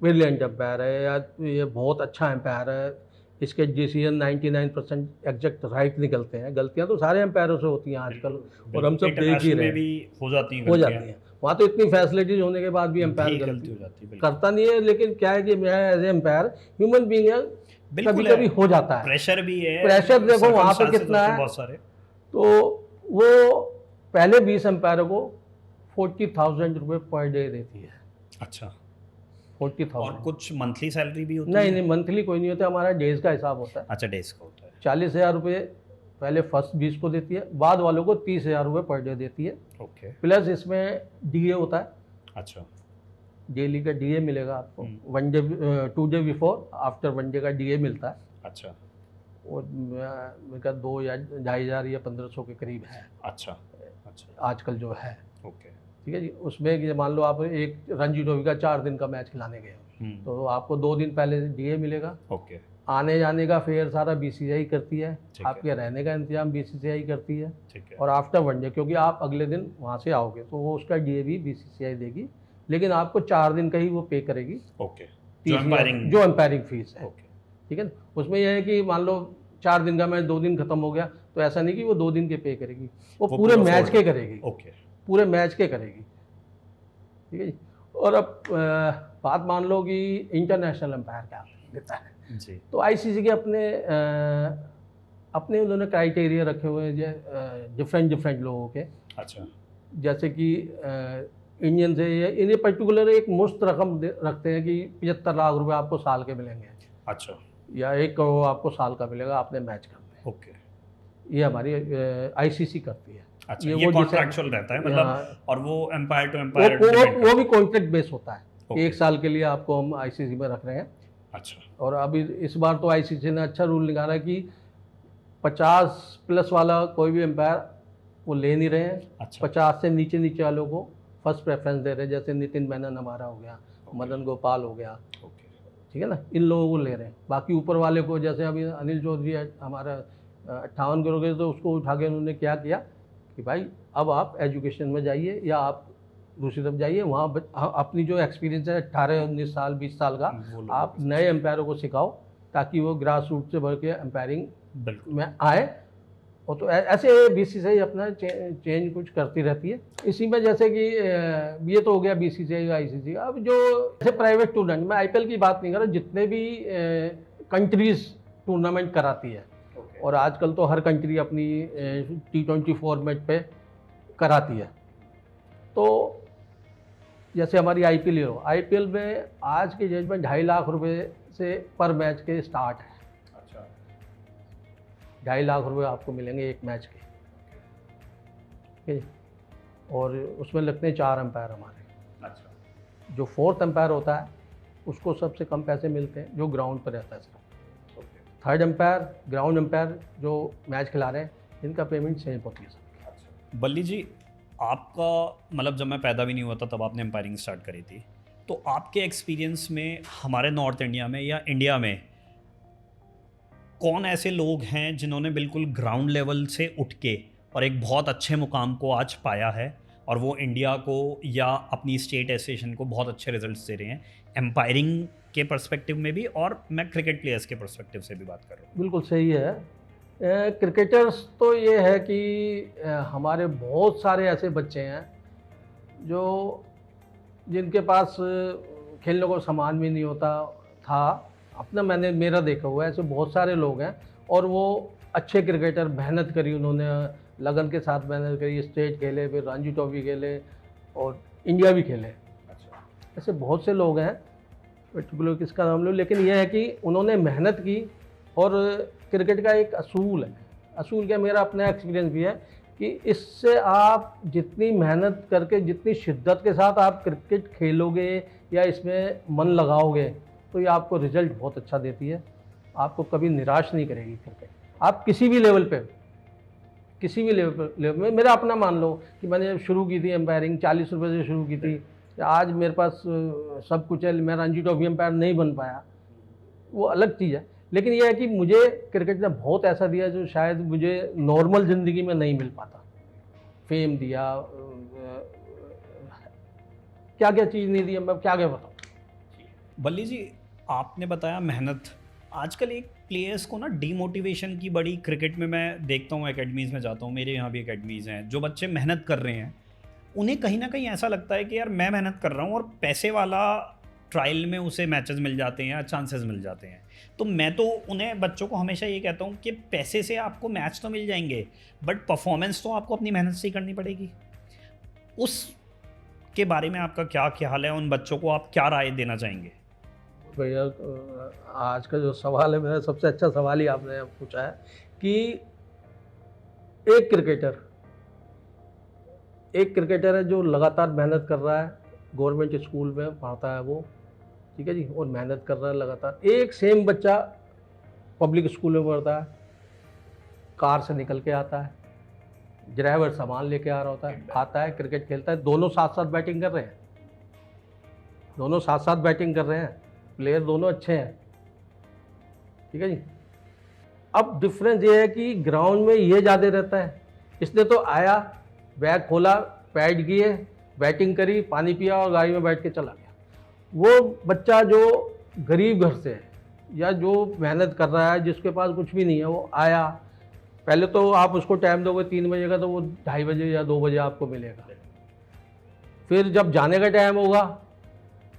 ब्रिलियंट एम्पायर है या ये बहुत अच्छा एम्पायर है, इसके डिसीजन 99% एग्जैक्ट राइट निकलते हैं। गलतियां तो सारे एम्पायरों से होती हैं आजकल, और हम सब देख ही रहे हैं, भी हो जाती हैं। वहाँ तो इतनी फैसिलिटीज होने के बाद भी एम्पायर गलती हो जाती है, करता नहीं है। लेकिन क्या है कि मैं as a umpire human being है, कभी कभी हो जाता है। प्रेशर भी है, प्रेशर देखो वहाँ पे कितना है बहुत सारे। तो वो पहले 20 एम्पायरों को 40,000 रुपये पर डे देती है। अच्छा, 40,000। और कुछ मंथली सैलरी भी होती नहीं है? नहीं, मंथली कोई नहीं होता, हमारा डेज का हिसाब होता है। अच्छा, डेज का होता है। 40,000 रुपये पहले फर्स्ट 20 को देती है, बाद वालों को 30,000 रुपये पर डे देती है। ओके। प्लस इसमें डीए होता है। अच्छा, डेली का डीए मिलेगा आपको, 1 day 2 day before, after 1 day का डीए मिलता है। अच्छा, और मेरा 2 या 2,500 या 1500 के करीब है। अच्छा अच्छा, आजकल जो है। ओके। ठीक है जी, उसमें कि मान लो आप एक रणजी ट्रॉफी का 4 दिन का मैच खिलाने गए, तो आपको 2 दिन पहले डीए मिलेगा। ओके। आने जाने का फेयर सारा बीसीसीआई करती है, आपके रहने का इंतजाम बीसीसीआई करती है। ठीक है। और आफ्टर 1 डे, क्योंकि आप अगले दिन वहाँ से आओगे, तो वो उसका डीए भी बीसीसीआई देगी, लेकिन आपको 4 दिन का ही वो पे करेगी। ओके, जो एम्पायरिंग फीस है। ओके, ठीक है ना। उसमें यह है कि मान लो 4 दिन का मैच 2 दिन खत्म हो गया, तो ऐसा नहीं कि वो 2 दिन के पे करेगी, वो पूरे मैच के करेगी। ओके, पूरे मैच के करेगी। ठीक है जी। और अब बात मान लो कि इंटरनेशनल एम्पायर क्या देता है जी, तो आईसीसी के अपने उन्होंने क्राइटेरिया रखे हुए हैं डिफरेंट लोगों के। अच्छा, जैसे कि इंडियन से इन्हें पर्टिकुलर एक मुश्त रकम रखते हैं कि 75 लाख रुपए आपको साल के मिलेंगे। अच्छा, या 1 करोड़ आपको साल का मिलेगा, आपने मैच करना है। ओके, ये हमारी आईसीसी करती है। अच्छा, ये कॉन्ट्रैक्चुअल रहता है मतलब, और वो एम्पायर टू एम्पायर वो भी कॉन्ट्रैक्ट बेस होता है। 1 साल के लिए आपको हम आईसीसी में रख रहे हैं। अच्छा, और अभी इस बार तो आईसीसी ने अच्छा रूल निकाला कि 50+ वाला कोई भी एम्पायर वो ले नहीं रहे हैं। अच्छा, 50 से नीचे वालों को फर्स्ट प्रेफरेंस दे रहे हैं, जैसे नितिन मेनन हमारा हो गया, मदन गोपाल हो गया। ओके, ठीक है ना, इन लोगों को ले रहे हैं। बाकी ऊपर वाले को, जैसे अभी अनिल चौधरी हमारा 58 करोड़ के, तो उसको उठा के उन्होंने क्या किया कि भाई अब आप एजुकेशन में जाइए या आप दूसरी तरफ जाइए, वहाँ अपनी जो एक्सपीरियंस है 18, 19 साल, 20 साल का, आप नए एम्पायरों को सिखाओ ताकि वो ग्रास रूट से बढ़ के एम्पायरिंग में आए। और तो ऐसे बीसीसीआई अपना चेंज कुछ करती रहती है। इसी में जैसे कि ये तो हो गया बीसीसीआई आईसीसी। अब जो जैसे प्राइवेट टूर्नामेंट, मैं आईपीएल की बात नहीं कर रहा, जितने भी कंट्रीज टूर्नामेंट कराती है, और आजकल तो हर कंट्री अपनी T20 फॉर्मेट पे कराती है। तो जैसे हमारी आईपीएल हो, आईपीएल में आज के डेट में 2.5 लाख रुपए से पर मैच के स्टार्ट है। अच्छा, 2.5 लाख रुपए आपको मिलेंगे एक मैच के। ठीक है, और उसमें लगते हैं 4 एम्पायर हमारे। अच्छा, जो 4th एम्पायर होता है उसको सबसे कम पैसे मिलते हैं, जो ग्राउंड पर रहता है सिर्फ। थर्ड एम्पायर, ग्राउंड एम्पायर जो मैच खिला रहे हैं, इनका पेमेंट सेम होती है सबकी। बल्ली जी, आपका मतलब जब मैं पैदा भी नहीं हुआ था तब आपने एम्पायरिंग स्टार्ट करी थी, तो आपके एक्सपीरियंस में हमारे नॉर्थ इंडिया में या इंडिया में कौन ऐसे लोग हैं जिन्होंने बिल्कुल ग्राउंड लेवल से उठ के और एक बहुत अच्छे मुकाम को आज पाया है और वो इंडिया को या अपनी स्टेट एसोसिएशन को बहुत अच्छे रिजल्ट्स दे रहे हैं एम्पायरिंग के पर्सपेक्टिव में भी, और मैं क्रिकेट प्लेयर्स के पर्सपेक्टिव से भी बात कर रहा हूँ? बिल्कुल सही है। क्रिकेटर्स तो ये है कि हमारे बहुत सारे ऐसे बच्चे हैं जो जिनके पास खेलने को सामान भी नहीं होता था। अपना मैंने मेरा देखा हुआ है, ऐसे बहुत सारे लोग हैं और वो अच्छे क्रिकेटर, मेहनत करी उन्होंने, लगन के साथ मेहनत करी, स्टेट खेले, फिर रणजी ट्रॉफी खेले और इंडिया भी खेले। अच्छा। ऐसे बहुत से लोग हैं, पर्टिकुलर किसका नाम लो, लेकिन यह है कि उन्होंने मेहनत की। और क्रिकेट का एक असूल है, असूल क्या, मेरा अपना एक्सपीरियंस भी है कि इससे आप जितनी मेहनत करके, जितनी शिद्दत के साथ आप क्रिकेट खेलोगे या इसमें मन लगाओगे तो ये आपको रिजल्ट बहुत अच्छा देती है, आपको कभी निराश नहीं करेगी क्रिकेट। आप किसी भी लेवल पे, किसी भी लेवल में, मेरा अपना मान लो कि मैंने शुरू की थी एम्पायरिंग 40 रुपये से शुरू की थी, आज मेरे पास सब कुछ है, मैं रणजी ट्रॉफी एम्पायर नहीं बन पाया, वो अलग चीज़ है। लेकिन यह है कि मुझे क्रिकेट ने बहुत ऐसा दिया जो शायद मुझे नॉर्मल ज़िंदगी में नहीं मिल पाता। फेम दिया, क्या क्या चीज़ नहीं दी, मैं क्या क्या बताऊँ। बल्ली जी, आपने बताया मेहनत। आजकल एक प्लेयर्स को ना डीमोटिवेशन की बड़ी, क्रिकेट में मैं देखता हूँ, एकेडमीज़ में जाता हूँ, मेरे यहाँ भी एकेडमीज़ हैं, जो बच्चे मेहनत कर रहे हैं उन्हें कहीं ना कहीं ऐसा लगता है कि यार मैं मेहनत कर रहा हूँ और पैसे वाला ट्रायल में उसे मैचेस मिल जाते हैं या चांसेस मिल जाते हैं। तो मैं तो उन्हें, बच्चों को हमेशा ये कहता हूँ कि पैसे से आपको मैच तो मिल जाएंगे बट परफॉर्मेंस तो आपको अपनी मेहनत से ही करनी पड़ेगी। उस के बारे में आपका क्या ख्याल है? उन बच्चों को आप क्या राय देना चाहेंगे? भैया, आज का जो सवाल है, मेरा सबसे अच्छा सवाल ही आपने पूछा है कि एक क्रिकेटर है जो लगातार मेहनत कर रहा है, गवर्नमेंट स्कूल में पढ़ता है वो, ठीक है जी, और मेहनत कर रहा है लगातार। एक सेम बच्चा पब्लिक स्कूल में पढ़ता है, कार से निकल के आता है, ड्राइवर सामान लेके आ रहा होता है, आता है, क्रिकेट खेलता है, दोनों साथ साथ बैटिंग कर रहे हैं, दोनों साथ साथ बैटिंग कर रहे हैं, प्लेयर दोनों अच्छे हैं, ठीक है जी। अब डिफरेंस ये है कि ग्राउंड में ये ज़्यादा रहता है, इसने तो आया, बैग खोला, पैड किए, बैटिंग करी, पानी पिया और गाड़ी में बैठ के चला गया। वो बच्चा जो गरीब घर से है या जो मेहनत कर रहा है, जिसके पास कुछ भी नहीं है, वो आया, पहले तो आप उसको टाइम दोगे 3 बजे का तो वो 2:30 बजे या 2 बजे आपको मिलेगा। फिर जब जाने का टाइम होगा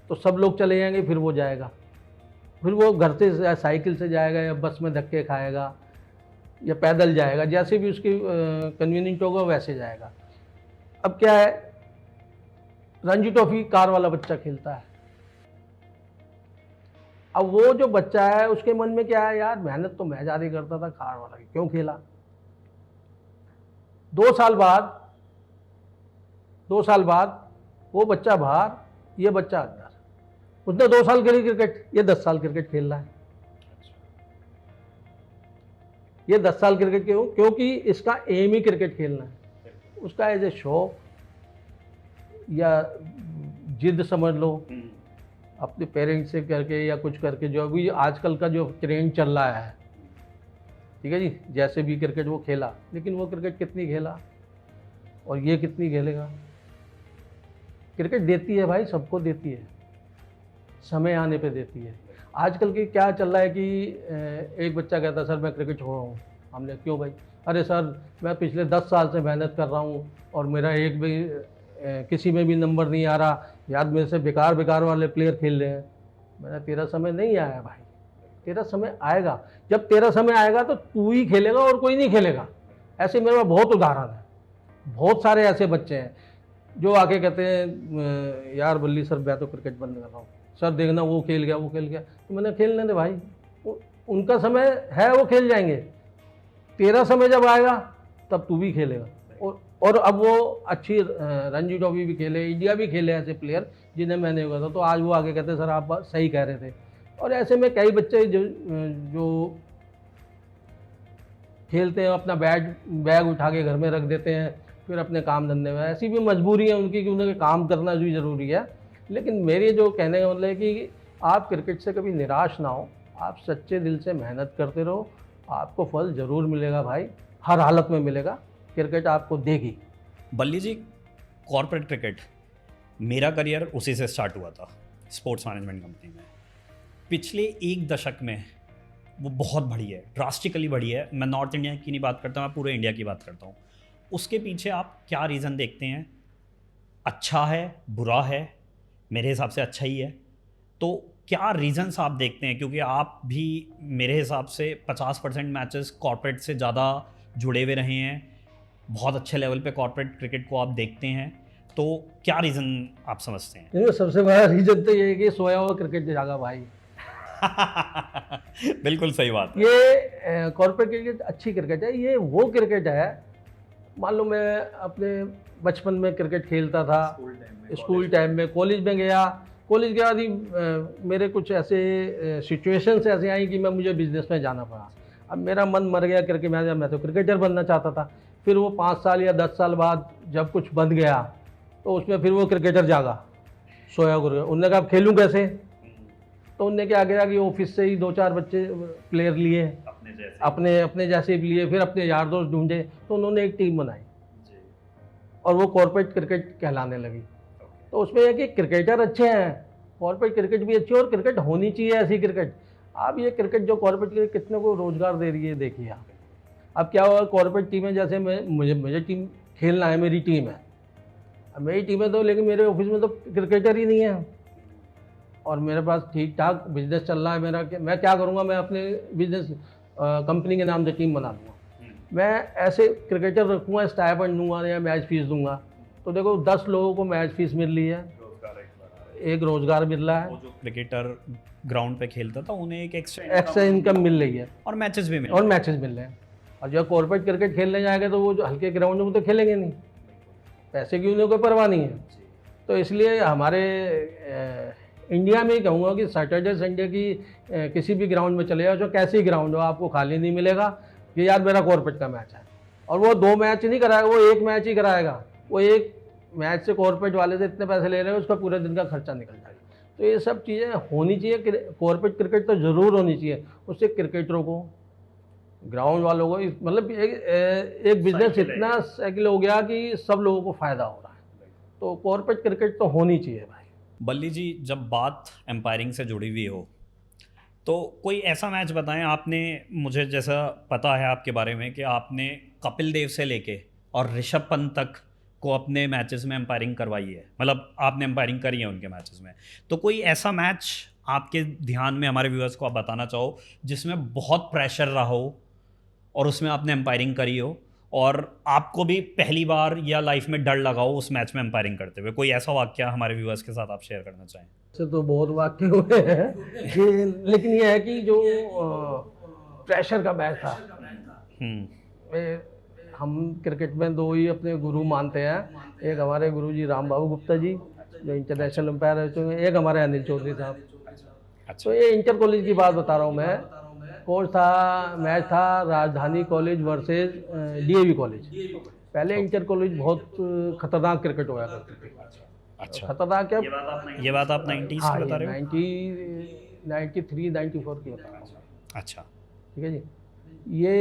तो सब लोग चले जाएंगे, फिर वो जाएगा, फिर वो घर से साइकिल से जाएगा या बस में धक्के खाएगा या पैदल जाएगा, जैसे भी उसकी कन्वीनियंट होगा वैसे जाएगा। अब क्या है, रणजी ट्रॉफी कार वाला बच्चा खेलता है। अब वो जो बच्चा है उसके मन में क्या है, यार मेहनत तो मैं ज़्यादा करता था, कार वाला क्यों खेला। 2 साल बाद वो बच्चा बाहर, ये बच्चा अंदर। उसने 2 साल खेली क्रिकेट, ये 10 साल क्रिकेट खेल रहा है। ये 10 साल क्रिकेट क्यों? क्योंकि इसका एम ही क्रिकेट खेलना है। उसका एज ए शौक या जिद समझ लो, अपने पेरेंट्स से करके या कुछ करके, जो अभी आजकल का जो ट्रेंड चल रहा है, ठीक है जी, जैसे भी क्रिकेट वो खेला, लेकिन वो क्रिकेट कितनी खेला और ये कितनी खेलेगा। क्रिकेट देती है भाई, सबको देती है, समय आने पे देती है। आजकल की क्या चल रहा है कि एक बच्चा कहता है सर मैं क्रिकेट छोड़ रहा हूँ। हमने क्यों भाई? अरे सर मैं पिछले 10 साल से मेहनत कर रहा हूँ और मेरा एक भी किसी में भी नंबर नहीं आ रहा, यार मेरे से बेकार वाले प्लेयर खेल रहे हैं। मैंने, तेरा समय नहीं आया भाई, तेरा समय आएगा। जब तेरा समय आएगा तो तू ही खेलेगा और कोई नहीं खेलेगा। ऐसे मेरे पास बहुत उदाहरण है, बहुत सारे ऐसे बच्चे हैं जो आके कहते हैं यार बल्ली सर मैं तो क्रिकेट बंद कर रहा हूँ, सर देखना वो खेल गया। तो मैंने, खेलने दे भाई, उनका समय है, वो खेल जाएंगे, तेरा समय जब आएगा तब तू भी खेलेगा। और अब वो अच्छी रणजी ट्रॉफी भी खेले, इंडिया भी खेले, ऐसे प्लेयर जिन्हें मैंने हुआ था। तो आज वो आगे कहते हैं सर आप सही कह रहे थे। और ऐसे में कई बच्चे जो खेलते हैं, अपना बैग उठा के घर में रख देते हैं, फिर अपने काम धंधे में। ऐसी भी मजबूरी है उनकी कि उन्हें काम करना भी ज़रूरी है। लेकिन मेरे जो कहने का मतलब है कि आप क्रिकेट से कभी निराश ना हो, आप सच्चे दिल से मेहनत करते रहो, आपको फल ज़रूर मिलेगा भाई, हर हालत में मिलेगा, क्रिकेट आपको देगी। बल्ली जी, कॉर्पोरेट क्रिकेट, मेरा करियर उसी से स्टार्ट हुआ था, स्पोर्ट्स मैनेजमेंट कंपनी में। पिछले एक दशक में वो बहुत बढ़ी है, ड्रास्टिकली बढ़ी है। मैं नॉर्थ इंडिया की नहीं बात करता, मैं पूरे इंडिया की बात करता हूँ। उसके पीछे आप क्या रीज़न देखते हैं? अच्छा है, बुरा है? मेरे हिसाब से अच्छा ही है। तो क्या रीज़न्स आप देखते हैं? क्योंकि आप भी मेरे हिसाब से 50% मैचेस कॉर्पोरेट से ज़्यादा जुड़े हुए रहे हैं, बहुत अच्छे लेवल पे कॉर्पोरेट क्रिकेट को आप देखते हैं, तो क्या रीज़न आप समझते हैं? देखो, सबसे बड़ा रीज़न तो ये है कि सोया हुआ क्रिकेट जागा भाई। बिल्कुल सही बात है। ये कॉर्पोरेट क्रिकेट अच्छी क्रिकेट है, ये वो क्रिकेट है। मान लो मैं अपने बचपन में क्रिकेट खेलता था, स्कूल टाइम में, कॉलेज में गया, कॉलेज के बाद ही मेरे कुछ ऐसे सिचुएशंस ऐसे आई कि मुझे बिजनेस में जाना पड़ा। अब मेरा मन मर गया क्रिकेट में, मैं तो क्रिकेटर बनना चाहता था। फिर वो 5 साल या 10 साल बाद जब कुछ बन गया तो उसमें फिर वो क्रिकेटर जागा, सोया क्रिकेट। उनने कहा अब खेलूँ कैसे? तो उनने क्या किया कि ऑफिस से ही 2-4 बच्चे प्लेयर लिए, अपने जैसे भी लिए, फिर अपने यार दोस्त ढूंढे, तो उन्होंने एक टीम बनाई और वो कॉर्पोरेट क्रिकेट कहलाने लगी। तो उसमें यह कि क्रिकेटर अच्छे हैं, कॉर्पोरेट क्रिकेट भी अच्छी है, और क्रिकेट होनी चाहिए ऐसी क्रिकेट। अब ये क्रिकेट जो कॉर्पोरेट क्रिकेट कितने को रोजगार दे रही है देखिए आप। अब क्या हुआ, कॉर्पोरेट टीमें जैसे मुझे टीम खेलना है, मेरी टीम है, अब मेरी टीम है तो, लेकिन मेरे ऑफिस में तो क्रिकेटर ही नहीं है और मेरे पास ठीक ठाक बिजनेस चल रहा है मेरा। मैं क्या करूँगा, मैं अपने बिजनेस कंपनी के नाम से टीम बना लूँगा, मैं ऐसे क्रिकेटर रखूँगा, स्टाइपेंड दूंगा या मैच फीस दूंगा। तो देखो 10 लोगों को मैच फीस मिल रही है, एक रोजगार मिल रहा है, जो क्रिकेटर ग्राउंड पे खेलता था उन्हें एक एक्स्ट्रा इनकम मिल रही है, और मैचेस भी मिल रहे हैं। और जब कॉर्पोरेट क्रिकेट खेलने जाएंगे तो वो जो हल्के ग्राउंड में तो खेलेंगे नहीं, पैसे की उन्हें कोई परवाह नहीं है। तो इसलिए हमारे इंडिया में ही कहूँगा कि सैटरडे संडे की किसी भी ग्राउंड में चले जाओ, जो कैसी ग्राउंड हो, आपको खाली नहीं मिलेगा कि यार मेरा कॉर्पोरेट का मैच है। और वो 2 मैच नहीं कराएगा, वो 1 मैच ही कराएगा। वो 1 मैच से कॉर्पोरेट वाले से इतने पैसे ले रहे हैं, उसका पूरे दिन का खर्चा निकल जाएगा। तो ये सब चीज़ें होनी चाहिए, कॉर्पोरेट क्रिकेट तो ज़रूर होनी चाहिए। उससे क्रिकेटरों को, ग्राउंड वालों को, मतलब एक बिजनेस इतना साइकिल हो गया कि सब लोगों को फ़ायदा हो रहा है। तो कॉर्पोरेट क्रिकेट तो होनी चाहिए भाई। बल्ली जी, जब बात एम्पायरिंग से जुड़ी हुई हो तो कोई ऐसा मैच बताएं। आपने, मुझे जैसा पता है आपके बारे में कि आपने कपिल देव से लेके और ऋषभ पंत तक को अपने मैचेस में एम्पायरिंग करवाई है, मतलब आपने एम्पायरिंग करी है उनके मैचेस में। तो कोई ऐसा मैच आपके ध्यान में, हमारे व्यूअर्स को आप बताना चाहो, जिसमें बहुत प्रेशर रहा हो और उसमें आपने एम्पायरिंग करी हो और आपको भी पहली बार या लाइफ में डर लगा हो उस मैच में एम्पायरिंग करते हुए? कोई ऐसा वाक्य हमारे व्यूअर्स के साथ आप शेयर करना चाहें? से तो बहुत वाक्य हुए हैं लेकिन ये है कि जो प्रेशर का मैच था, हम क्रिकेट में 2 ही अपने गुरु मानते हैं। एक हमारे गुरु जी राम बाबू गुप्ता जी जो इंटरनेशनल एम्पायर रह चुके हैं, एक हमारे अनिल चौधरी साहब। तो ये इंटर कॉलेज की बात बता रहा हूँ मैं। कोर्स था, मैच था राजधानी कॉलेज वर्सेस डीएवी कॉलेज। पहले इंटर कॉलेज बहुत खतरनाक क्रिकेट हुआ करती थी। अच्छा, खतरनाक क्या, ये बात आप 90s की बता रहे हो? 93 94 की बता रहा हूँ। अच्छा, ठीक है जी। ये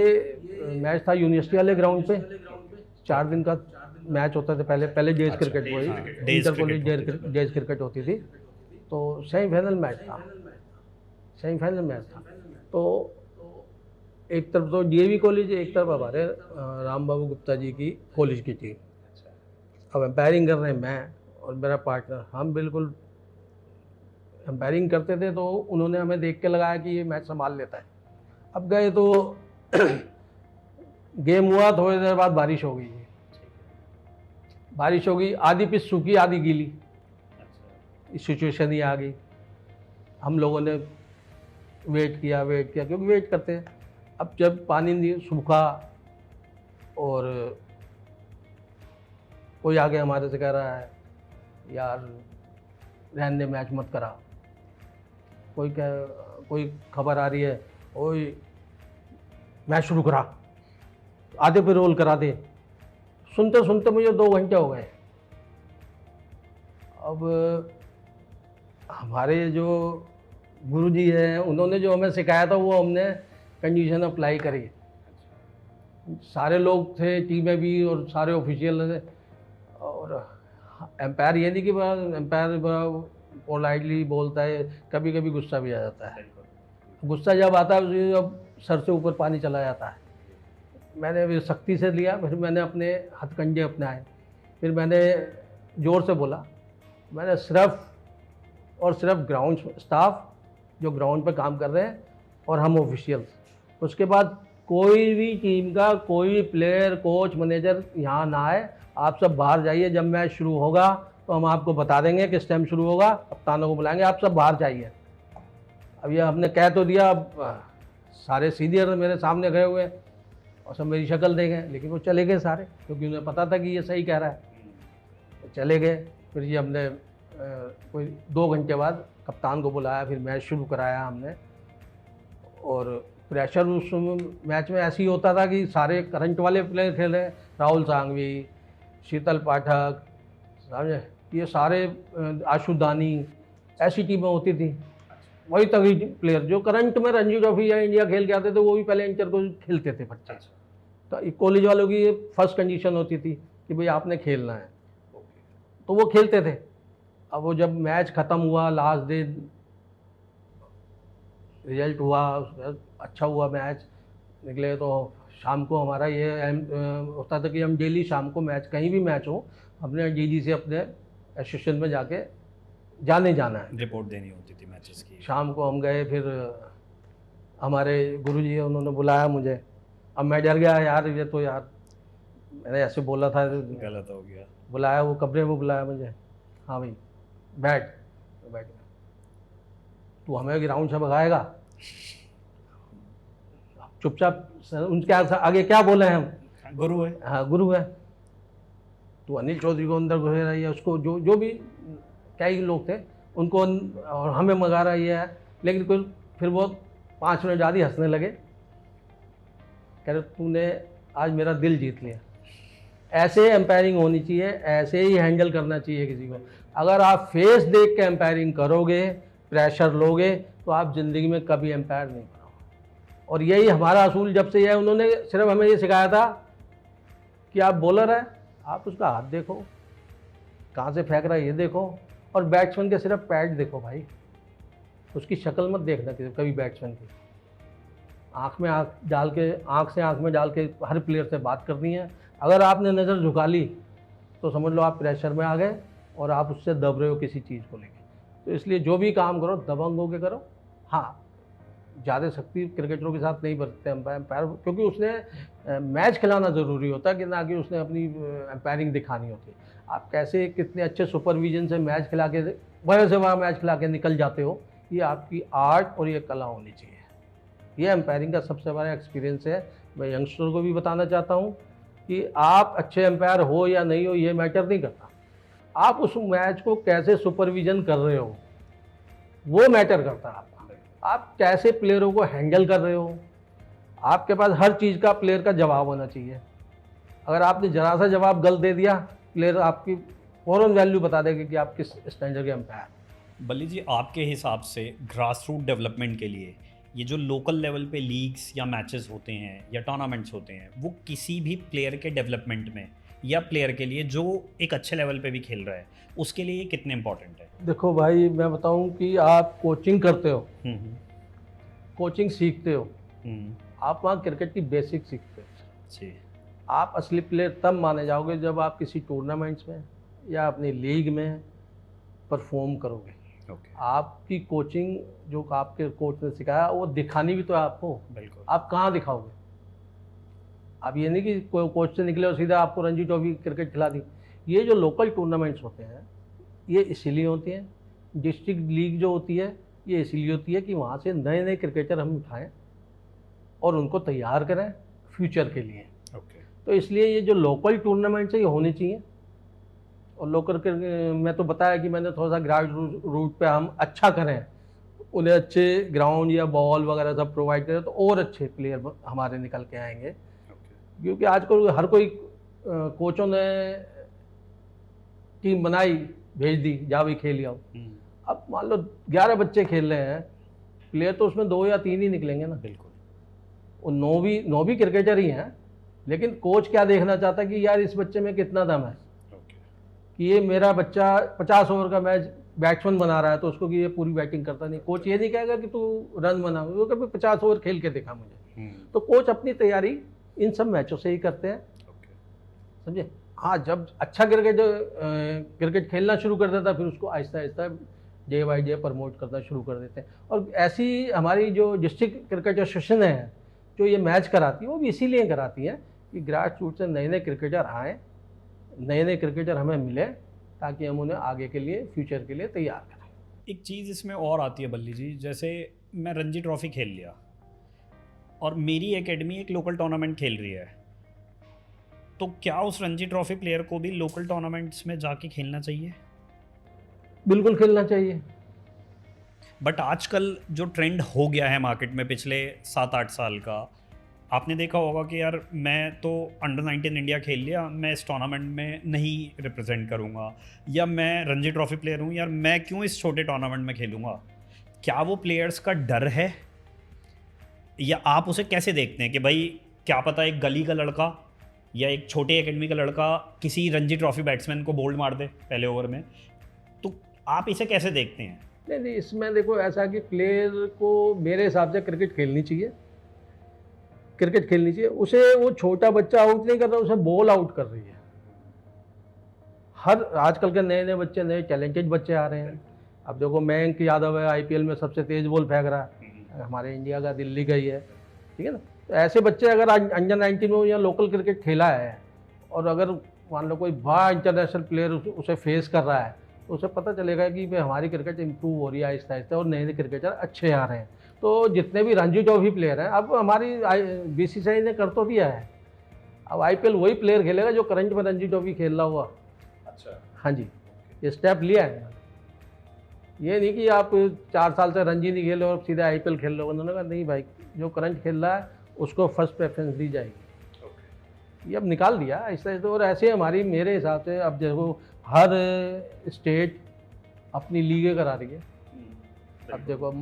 मैच था यूनिवर्सिटी वाले ग्राउंड पे, 4 दिन का मैच होता था। पहले डेज क्रिकेट, वही इंटर कॉलेज डेज क्रिकेट होती थी। तो सेमीफाइनल मैच था। तो एक तरफ तो डीएवी कॉलेज, एक तरफ हमारे राम बाबू गुप्ता जी की कॉलेज की टीम। अब एम्पायरिंग कर रहे हैं मैं और मेरा पार्टनर, हम बिल्कुल एम्पायरिंग करते थे। तो उन्होंने हमें देख के लगाया कि ये मैच संभाल लेता है। अब गए तो गेम हुआ, थोड़ी देर बाद बारिश हो गई, आधी पिच सूखी आधी गीली, इस सिचुएशन ही आ गई। हम लोगों ने वेट किया क्योंकि वेट करते हैं। अब जब पानी नहीं सूखा और कोई आगे हमारे से कह रहा है यार रहने दे, मैच मत करा। कोई खबर आ रही है, ओए मैच शुरू करा, आधे पे रोल करा दे। सुनते सुनते मुझे 2 घंटे हो गए। अब हमारे जो गुरुजी हैं उन्होंने जो हमें सिखाया था वो हमने कंडीशन अप्लाई करी। सारे लोग थे टीम में भी और सारे ऑफिशियल थे, और एम्पायर ये नहीं कि एम्पायर पोलाइटली बोलता है, कभी कभी गुस्सा भी आ जाता है। गुस्सा जब आता है उसे जब सर से ऊपर पानी चला जाता है। मैंने भी सख्ती से लिया, फिर मैंने अपने हथकंडे अपनाए, फिर मैंने ज़ोर से बोला, मैंने सिर्फ और सिर्फ ग्राउंड स्टाफ जो ग्राउंड पे काम कर रहे हैं और हम ऑफिशियल्स, उसके बाद कोई भी टीम का कोई भी प्लेयर कोच मैनेजर यहाँ ना आए। आप सब बाहर जाइए, जब मैच शुरू होगा तो हम आपको बता देंगे किस टाइम शुरू होगा, कप्तानों को बुलाएंगे, आप सब बाहर जाइए। अब ये हमने कह तो दिया, अब सारे सीनियर मेरे सामने गए हुए और सब मेरी शक्ल देखें, लेकिन वो चले गए सारे, क्योंकि उन्हें पता था कि ये सही कह रहा है, तो चले गए। फिर ये हमने कोई 2 घंटे बाद कप्तान को बुलाया, फिर मैच शुरू कराया हमने। और प्रेशर उस मैच में ऐसे ही होता था कि सारे करंट वाले प्लेयर खेल रहे हैं, राहुल सांघवी, शीतल पाठक, समझे, ये सारे आशु दानी, ऐसी टीमें होती थी। वही तभी प्लेयर जो करंट में रणजी ट्रॉफी या इंडिया खेल के आते थे वो भी पहले इंटर को खेलते थे बच्चे। तो कॉलेज वालों की ये फर्स्ट कंडीशन होती थी कि भाई आपने खेलना है, तो वो खेलते थे। अब वो जब मैच ख़त्म हुआ, लास्ट दिन रिजल्ट हुआ, अच्छा हुआ, मैच निकले, तो शाम को हमारा ये होता था कि हम डेली शाम को मैच, कहीं भी मैच हो, अपने डीजी से अपने एसोसिएशन में जाके जाना है, रिपोर्ट देनी होती थी मैचेस की। शाम को हम गए, फिर हमारे गुरुजी है उन्होंने बुलाया मुझे। अब मैं डर गया, यार ये तो यार मैंने ऐसे बोला था, गलत हो गया। बुलाया, वो कमरे में बुलाया मुझे, हाँ भाई बैठ गया, तू हमें ग्राउंड से भगाएगा, चुपचाप उनके आगे क्या बोले हैं हम, गुरु है। हाँ गुरु है, तो अनिल चौधरी को अंदर घुसे रही है, उसको जो भी कई लोग थे उनको, और हमें मंगा रहा है। लेकिन कोई फिर वो 5 मिनट ज़्यादा हंसने लगे, कह रहे तूने आज मेरा दिल जीत लिया। ऐसे एम्पायरिंग होनी चाहिए, ऐसे ही हैंडल करना चाहिए किसी को। अगर आप फेस देख के एम्पायरिंग करोगे, प्रेशर लोगे, तो आप ज़िंदगी में कभी एम्पायर नहीं बनोगे। और यही हमारा असूल जब से है, उन्होंने सिर्फ हमें ये सिखाया था कि आप बॉलर है, आप उसका हाथ देखो, कहाँ से फेंक रहा है ये देखो, और बैट्समैन के सिर्फ पैड देखो भाई, उसकी शक्ल मत देखना कभी बैट्समैन की। आँख में आँख डाल के, आँख से आँख में डाल के हर प्लेयर से बात करनी है। अगर आपने नज़र झुका ली तो समझ लो आप प्रेशर में आ गए और आप उससे दब रहे हो किसी चीज़ को लेकर। तो इसलिए जो भी काम करो दबंग होके करो। हाँ, ज़्यादा शक्ति क्रिकेटरों के साथ नहीं बरतते एम्पायर, क्योंकि उसने मैच खिलाना ज़रूरी होता है कि ना कि उसने अपनी एम्पायरिंग दिखानी होती है। आप कैसे कितने अच्छे सुपरविजन से मैच खिला के, बड़े से बड़ा मैच खिला के निकल जाते हो, ये आपकी आर्ट और ये कला होनी चाहिए। ये एम्पायरिंग का सबसे बड़ा एक्सपीरियंस है। मैं यंगस्टर को भी बताना चाहता हूँ कि आप अच्छे एम्पायर हो या नहीं हो ये मैटर नहीं करता, आप उस मैच को कैसे सुपरविजन कर रहे हो वो मैटर करता है आपका। आप कैसे प्लेयरों को हैंडल कर रहे हो, आपके पास हर चीज़ का प्लेयर का जवाब होना चाहिए। अगर आपने जरा सा जवाब गलत दे दिया, प्लेयर आपकी फ़ौरन वैल्यू बता देगा कि आप किस स्टैंडर्ड के एम्पायर। बल्ली जी, आपके हिसाब से ग्रास रूट डेवलपमेंट के लिए ये जो लोकल लेवल पे लीग्स या मैचेस होते हैं या टूर्नामेंट्स होते हैं, वो किसी भी प्लेयर के डेवलपमेंट में या प्लेयर के लिए जो एक अच्छे लेवल पे भी खेल रहा है उसके लिए ये कितने इंपॉर्टेंट है? देखो भाई, मैं बताऊं कि आप कोचिंग करते हो, कोचिंग सीखते हो, आप वहाँ क्रिकेट की बेसिक सीखते हो जी। आप असली प्लेयर तब माने जाओगे जब आप किसी टूर्नामेंट्स में या अपनी लीग में परफॉर्म करोगे। आपकी कोचिंग जो आपके कोच ने सिखाया वो दिखानी भी तो है आपको। बिल्कुल। आप कहाँ दिखाओगे? आप ये नहीं कि कोई कोच से निकले और सीधा आपको रणजी ट्रॉफी क्रिकेट खिला दी। ये जो लोकल टूर्नामेंट्स होते हैं ये इसीलिए होती हैं, डिस्ट्रिक्ट लीग जो होती है ये इसीलिए होती है कि वहाँ से नए नए क्रिकेटर हम उठाएं और उनको तैयार करें फ्यूचर के लिए। तो इसलिए ये जो लोकल टूर्नामेंट्स है ये होने चाहिए। और लोकल मैं तो बताया कि मैंने थोड़ा सा ग्राउंड रूट पे हम अच्छा करें, उन्हें अच्छे ग्राउंड या बॉल वगैरह सब प्रोवाइड करें तो और अच्छे प्लेयर हमारे निकल के आएंगे। क्योंकि आजकल हर कोई कोचों ने टीम बनाई, भेज दी, जा भाई खेल आओ। अब मान लो 11 बच्चे खेल रहे हैं, प्लेयर तो उसमें 2 या 3 ही निकलेंगे ना। बिल्कुल। वो 9 भी क्रिकेटर ही हैं, लेकिन कोच क्या देखना चाहता है कि यार इस बच्चे में कितना दम है, कि ये मेरा बच्चा 50 ओवर का मैच बैट्समैन बना रहा है तो उसको कि ये पूरी बैटिंग करता नहीं। कोच ये नहीं कहेगा कि तू रन बना, वो कभी 50 ओवर खेल के दिखा मुझे। तो कोच अपनी तैयारी इन सब मैचों से ही करते हैं, समझे। हाँ, जब अच्छा क्रिकेट खेलना शुरू कर देता फिर उसको Aahista Aahista day by day promote करना शुरू कर देते हैं। और ऐसी हमारी जो डिस्ट्रिक्ट क्रिकेट एसोसिएशन है जो ये मैच कराती है, वो भी इसीलिए कराती है कि ग्रास रूट से नए नए क्रिकेटर आएँ, नए नए क्रिकेटर हमें मिले, ताकि हम उन्हें आगे के लिए, फ्यूचर के लिए तैयार करें। एक चीज़ इसमें और आती है बल्ली जी, जैसे मैं रणजी ट्रॉफी खेल लिया और मेरी एकेडमी एक लोकल टूर्नामेंट खेल रही है, तो क्या उस रणजी ट्रॉफी प्लेयर को भी लोकल टूर्नामेंट्स में जाके खेलना चाहिए? बिल्कुल खेलना चाहिए। बट आजकल जो ट्रेंड हो गया है मार्केट में पिछले 7-8 साल का, आपने देखा होगा कि यार मैं तो अंडर 19 इंडिया खेल लिया, मैं इस टूर्नामेंट में नहीं रिप्रेजेंट करूँगा, या मैं रणजी ट्रॉफी प्लेयर हूँ यार, मैं क्यों इस छोटे टूर्नामेंट में खेलूँगा। क्या वो प्लेयर्स का डर है, या आप उसे कैसे देखते हैं कि भाई क्या पता एक गली का लड़का या एक छोटे एकेडमी का लड़का किसी रणजी ट्रॉफी बैट्समैन को बोल्ड मार दे पहले ओवर में, तो आप इसे कैसे देखते हैं? नहीं, इसमें देखो ऐसा कि प्लेयर को मेरे हिसाब से क्रिकेट खेलनी चाहिए, क्रिकेट खेलनी चाहिए। उसे वो छोटा बच्चा आउट नहीं कर रहा, उसे बॉल आउट कर रही है। हर आजकल के नए नए बच्चे, नए टैलेंटेड बच्चे आ रहे हैं। अब देखो मयंक यादव है, आईपीएल में सबसे तेज बॉल फेंक रहा है, हमारे इंडिया का, दिल्ली का ही है, ठीक है ना। तो ऐसे बच्चे अगर अंडर 19 में या लोकल क्रिकेट खेला है, और अगर मान लो कोई बड़ा इंटरनेशनल प्लेयर उसे फेस कर रहा है, तो उसे पता चलेगा कि भाई हमारी क्रिकेट इंप्रूव हो रही है आहिस्ता आहिस्ता, और नए नए क्रिकेटर अच्छे आ रहे हैं। तो जितने भी रणजी ट्रॉफी प्लेयर हैं, अब हमारी बीसीसीआई ने कर तो दिया है, अब आईपीएल वही प्लेयर खेलेगा जो करंट में रणजी ट्रॉफी खेल रहा हुआ। अच्छा, हाँ जी, ये स्टेप लिया है। ये नहीं कि आप 4 साल से रणजी नहीं खेले और सीधे आईपीएल खेल रहे हो। उन्होंने कहा नहीं भाई, जो करंट खेल रहा है उसको फर्स्ट प्रेफरेंस दी जाएगी। ये अब निकाल दिया ऐसे। तो और ऐसे हमारी, मेरे हिसाब से अब देखो हर स्टेट अपनी लीगें करा रही है। अब देखो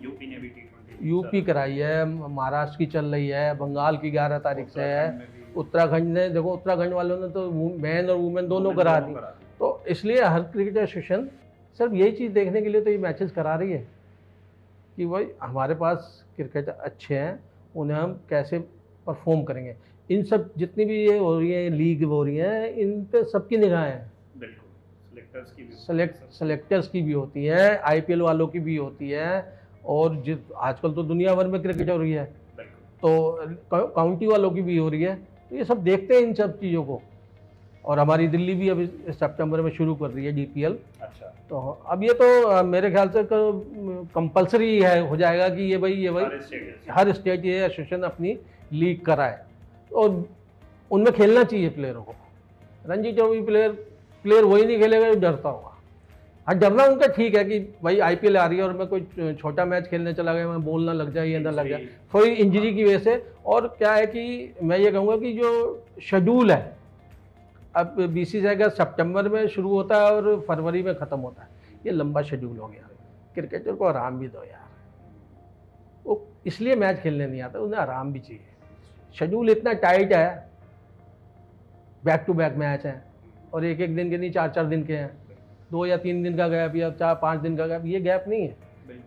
यूपी ने भी T20 यूपी कराई है, महाराष्ट्र की चल रही है, बंगाल की 11 तारीख से है, उत्तराखंड ने, देखो उत्तराखंड वालों ने तो मैन और वुमेन दोनों करा दी। तो इसलिए हर क्रिकेट एसोसिएशन सिर्फ यही चीज़ देखने के लिए तो ये मैचेस करा रही है कि भाई हमारे पास क्रिकेटर अच्छे हैं, उन्हें हम कैसे परफॉर्म करेंगे। इन सब जितनी भी ये हो रही है, लीग हो रही है, इन पे सबकी निगाहें हैं। बिल्कुल, सेलेक्टर्स की भी होती है, आईपीएल वालों की भी होती है, और आजकल तो दुनिया भर में क्रिकेट हो रही है, तो काउंटी वालों की भी हो रही है। तो ये सब देखते हैं इन सब चीज़ों को। और हमारी दिल्ली भी अभी सितंबर में शुरू कर रही है डीपीएल। अच्छा, तो अब ये तो मेरे ख्याल से कंपलसरी है, हो जाएगा कि ये भाई हर स्टेट ये एसोसिएशन अपनी लीग कराए, और उनमें खेलना चाहिए प्लेयरों को। रणजी ट्रॉफी प्लेयर वही नहीं खेलेगा जो डरता होगा। हाँ, डरना उनका ठीक है कि भाई आईपीएल आ रही है और मैं कोई छोटा मैच खेलने चला गया, मैं बॉल ना लग जाए, ये ना लग जाए, थोड़ी इंजरी की वजह से। और क्या है कि मैं ये कहूँगा कि जो शेड्यूल है, अब बीसीसीआई का सितंबर में शुरू होता है और फरवरी में ख़त्म होता है, ये लंबा शेड्यूल हो गया। क्रिकेटर को आराम भी दो यार, वो इसलिए मैच खेलने नहीं आता, उन्हें आराम भी चाहिए। शेड्यूल इतना टाइट है, बैक टू बैक मैच है, और एक एक दिन के नहीं, 4-4 दिन के हैं, 2 या 3 दिन का गैप या 4-5 दिन का गैप, ये गैप नहीं है।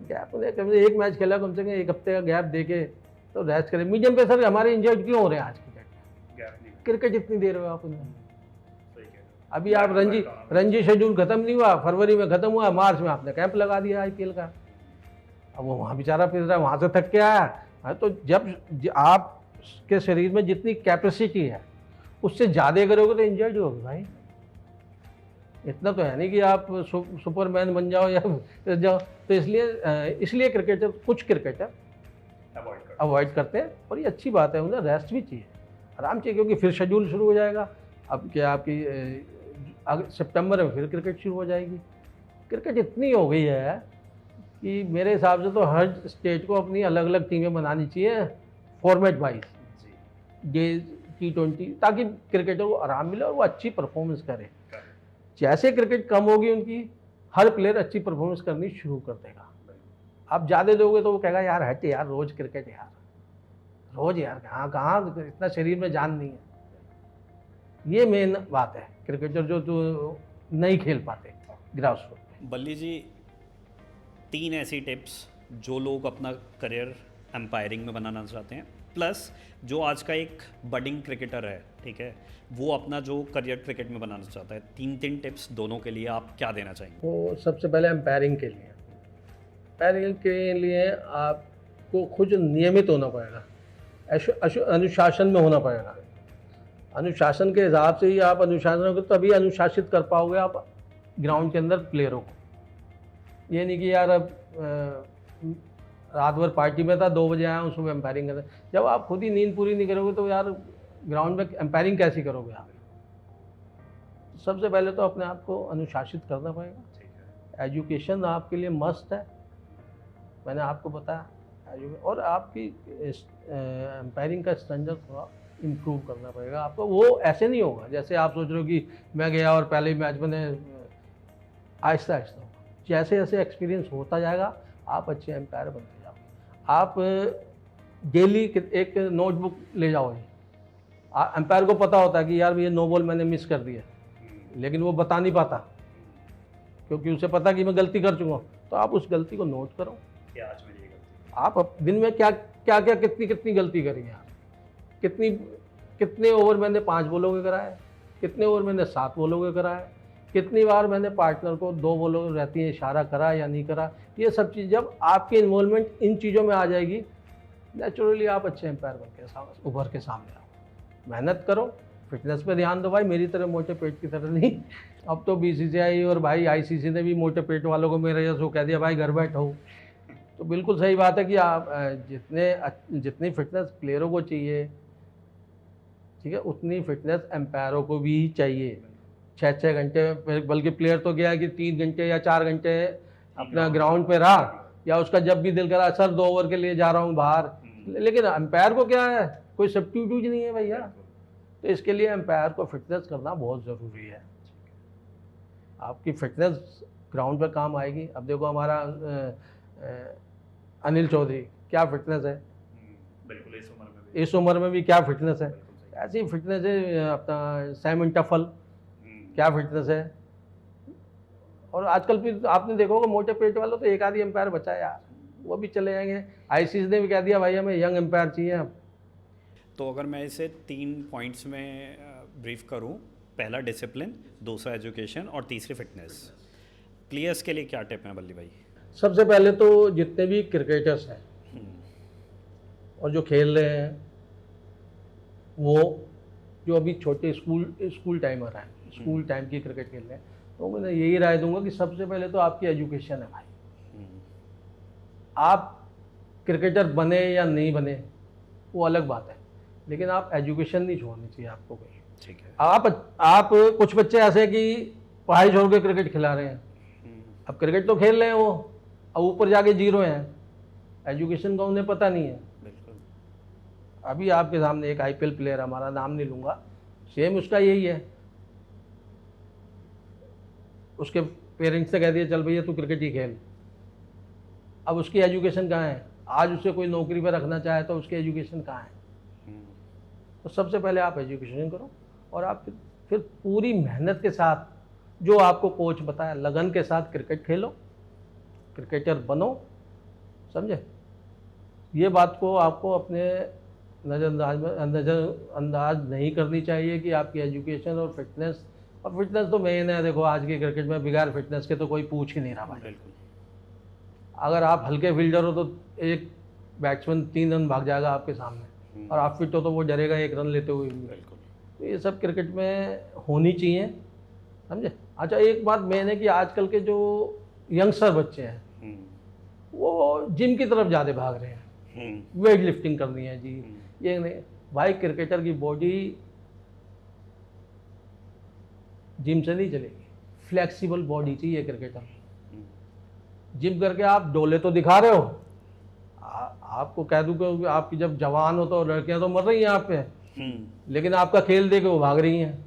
गैप उन्हें कम से एक मैच खेला, कम से कम 1 हफ्ते का गैप दे के तो रेस्ट करें। मीडियम पेसर हमारे इंजर्ड क्यों हो रहे हैं आज की डेट में? क्रिकेट जितनी देर हो आप उन्हें, अभी आप रणजी शेड्यूल खत्म नहीं हुआ, फरवरी में खत्म हुआ, मार्च में आपने कैंप लगा दिया आईपीएल का। अब वो वहाँ बेचारा फिर रहा है, वहाँ से थक के आया। तो जब आपके शरीर में जितनी कैपेसिटी है उससे ज़्यादा करोगे तो इंजर्ड होगे भाई। इतना तो है नहीं कि आप सुपरमैन बन जाओ या जाओ। तो इसलिए क्रिकेटर, कुछ क्रिकेटर अवॉइड करते हैं, और ये अच्छी बात है, उन्हें रेस्ट भी चाहिए, आराम चाहिए, क्योंकि फिर शेड्यूल शुरू हो जाएगा। अब क्या आपकी सितंबर में फिर क्रिकेट शुरू हो जाएगी। क्रिकेट इतनी हो गई है कि मेरे हिसाब से तो हर स्टेट को अपनी अलग अलग टीमें बनानी चाहिए फॉर्मेट वाइज। ये T20, ताकि क्रिकेटर को आराम मिले और वो अच्छी परफॉर्मेंस करे। जैसे क्रिकेट कम होगी उनकी, हर प्लेयर अच्छी परफॉर्मेंस करनी शुरू कर देगा। आप ज़्यादा दोगे तो वो कहेगा यार हट यार, रोज़ क्रिकेट यार, रोज़ यार, कहाँ कहाँ इतना शरीर में जान नहीं है। ये मेन बात है, क्रिकेटर जो नहीं खेल पाते ग्रास रूट पे। बल्ली जी, 3 ऐसी टिप्स जो लोग अपना करियर एम्पायरिंग में बनाना चाहते हैं, प्लस जो आज का एक बडिंग क्रिकेटर है, ठीक है, वो अपना जो करियर क्रिकेट में बनाना चाहता है, 3 टिप्स दोनों के लिए आप क्या देना चाहेंगे? तो सबसे पहले एम्पायरिंग के लिए आपको खुद नियमित होना पड़ेगा, अनुशासन में होना पड़ेगा। अनुशासन के हिसाब से ही आप अनुशासन हो, तभी अनुशासित कर पाओगे आप ग्राउंड के अंदर प्लेयरों को। ये नहीं कि यार अब रात भर पार्टी में था, 2 बजे आया हूँ, सुबह एम्पायरिंग कर। जब आप खुद ही नींद पूरी नहीं करोगे तो यार ग्राउंड में एम्पायरिंग कैसी करोगे आप? सबसे पहले तो अपने आप को अनुशासित करना पड़ेगा। एजुकेशन आपके लिए मस्ट है, मैंने आपको बताया। और आपकी एम्पायरिंग का स्टैंडर्ड थोड़ा इम्प्रूव करना पड़ेगा आपको। वो ऐसे नहीं होगा जैसे आप सोच रहे हो कि मैं गया और पहले ही मैच मैंने, आहिस्ता आहिस्ता होगा। जैसे जैसे एक्सपीरियंस होता जाएगा आप अच्छे एम्पायर बनते जाओगे। आप डेली एक नोटबुक ले जाओ। एम्पायर को पता होता है कि यार ये नो बॉल मैंने मिस कर दिया, लेकिन वो बता नहीं पाता क्योंकि उसे पता कि मैं गलती कर चुका हूँ। तो आप उस गलती को नोट करो कि आज मेरी गलती, आप दिन में क्या क्या क्या कितनी गलती करी है, कितने ओवर मैंने 5 बॉलों के कराए, कितने ओवर मैंने 7 बॉलों के कराए, कितनी बार मैंने पार्टनर को 2 बॉलों रहती है इशारा करा या नहीं करा। ये सब चीज़ जब आपकी इन्वॉल्वमेंट इन चीज़ों में आ जाएगी, नेचुरली आप अच्छे एम्पायर बन के उभर के सामने आओ। मेहनत करो, फिटनेस पे ध्यान दो भाई, मेरी तरह मोटे पेट की तरह नहीं। अब तो BCCI और भाई ICC ने भी मोटे पेट वालों को मेरे जैसे कह दिया भाई घर बैठो। तो बिल्कुल सही बात है कि आप जितनी फिटनेस प्लेयरों को चाहिए, ठीक है, उतनी फिटनेस एम्पायरों को भी चाहिए। 6-6 घंटे, बल्कि प्लेयर तो गया कि 3 घंटे या 4 घंटे अपना ग्राउंड पे रहा, या उसका जब भी दिल करा सर 2 ओवर के लिए जा रहा हूँ बाहर। लेकिन एम्पायर को क्या है, कोई सब्स्टिट्यूट नहीं है भैया। तो इसके लिए एम्पायर को फिटनेस करना बहुत ज़रूरी है। आपकी फिटनेस ग्राउंड पर काम आएगी। अब देखो हमारा अनिल चौधरी, क्या फिटनेस है, बिल्कुल इस उम्र में भी क्या फिटनेस है। ऐसी फिटनेस है अपना साइमन टफल, क्या फिटनेस है। और आजकल फिर आपने देखा होगा मोटे पेट वालों तो एक आधी एम्पायर बचा यार, वो भी चले जाएंगे। ICC ने भी कह दिया भाई हमें यंग एम्पायर चाहिए अब। तो अगर मैं इसे 3 पॉइंट्स में ब्रीफ करूं, पहला डिसिप्लिन, दूसरा एजुकेशन और तीसरी फिटनेस, प्लेयर्स के लिए क्या टिप है बल्ली भाई? सबसे पहले तो जितने भी क्रिकेटर्स हैं और जो खेल रहे हैं, वो जो अभी छोटे स्कूल टाइमर हैं, स्कूल टाइम की क्रिकेट खेल रहे हैं, तो मैं यही राय दूंगा कि सबसे पहले तो आपकी एजुकेशन है भाई। आप क्रिकेटर बने या नहीं बने वो अलग बात है, लेकिन आप एजुकेशन नहीं छोड़नी चाहिए आपको कोई। ठीक है। आप कुछ बच्चे ऐसे हैं कि पढ़ाई छोड़ के क्रिकेट खिला रहे हैं। अब क्रिकेट तो खेल रहे हैं वो, अब ऊपर जाके 0 हैं, एजुकेशन का उन्हें पता नहीं है। बिल्कुल। अभी आपके सामने एक IPL प्लेयर, हमारा नाम नहीं लूँगा, सेम उसका यही है। उसके पेरेंट्स ने कह दिया चल भैया तू क्रिकेट ही खेल। अब उसकी एजुकेशन कहाँ है? आज उसे कोई नौकरी पर रखना चाहे तो उसकी एजुकेशन कहाँ है? तो सबसे पहले आप एजुकेशन करो और आप फिर पूरी मेहनत के साथ, जो आपको कोच बताया, लगन के साथ क्रिकेट खेलो, क्रिकेटर बनो, समझे। ये बात को आपको अपने नज़रअंदाज नहीं करनी चाहिए कि आपकी एजुकेशन और फिटनेस तो मेन है। देखो आज की क्रिकेट में बिगाड़ फिटनेस के तो कोई पूछ ही नहीं रहा भाई। बिल्कुल। अगर आप हल्के फील्डर हो तो एक बैट्समैन 3 रन भाग जाएगा आपके सामने, और आप फिट हो तो वो डरेगा 1 रन लेते हुए। बिल्कुल। तो ये सब क्रिकेट में होनी चाहिए, समझे। अच्छा एक बात मेन है कि आजकल के जो यंगस्टर बच्चे हैं वो जिम की तरफ ज़्यादा भाग रहे हैं, वेट लिफ्टिंग करनी है जी, ये नहीं भाई। क्रिकेटर की बॉडी जिम से नहीं चलेगी, फ्लेक्सिबल बॉडी चाहिए क्रिकेटर। जिम करके आप डोले तो दिखा रहे हो, आपको कह दूँ कि आपकी जब जवान हो तो लड़कियां तो मर रही हैं आप पे, लेकिन आपका खेल देख के वो भाग रही हैं।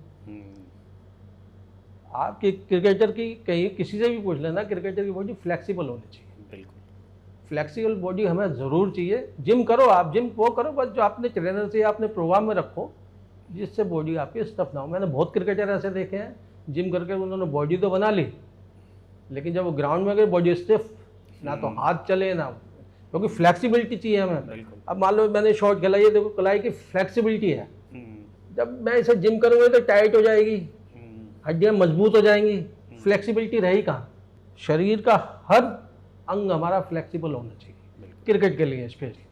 आपकी क्रिकेटर की कहीं किसी से भी पूछ लेना, क्रिकेटर की बॉडी फ्लेक्सिबल होनी चाहिए। बिल्कुल। फ्लेक्सिबल बॉडी हमें ज़रूर चाहिए। जिम करो, आप जिम वो करो, बस जो आपने ट्रेनर से आपने प्रोग्राम में रखो जिससे बॉडी आपकी स्टफ ना हो। मैंने बहुत क्रिकेटर ऐसे देखे हैं जिम करके उन्होंने बॉडी तो बना ली, लेकिन जब वो ग्राउंड में गए बॉडी स्टिफ, ना तो हाथ चले ना, क्योंकि फ्लेक्सिबिलिटी चाहिए हमें। बिल्कुल। अब मान लो मैंने शॉट खेला, ये देखो कलाई की फ्लेक्सिबिलिटी है। जब मैं इसे जिम करूँगा तो टाइट हो जाएगी, हड्डियाँ मजबूत हो जाएंगी, फ्लेक्सिबिलिटी रहेगी कहाँ। शरीर का हर अंग हमारा फ्लेक्सिबल होना चाहिए, क्रिकेट के लिए स्पेशली।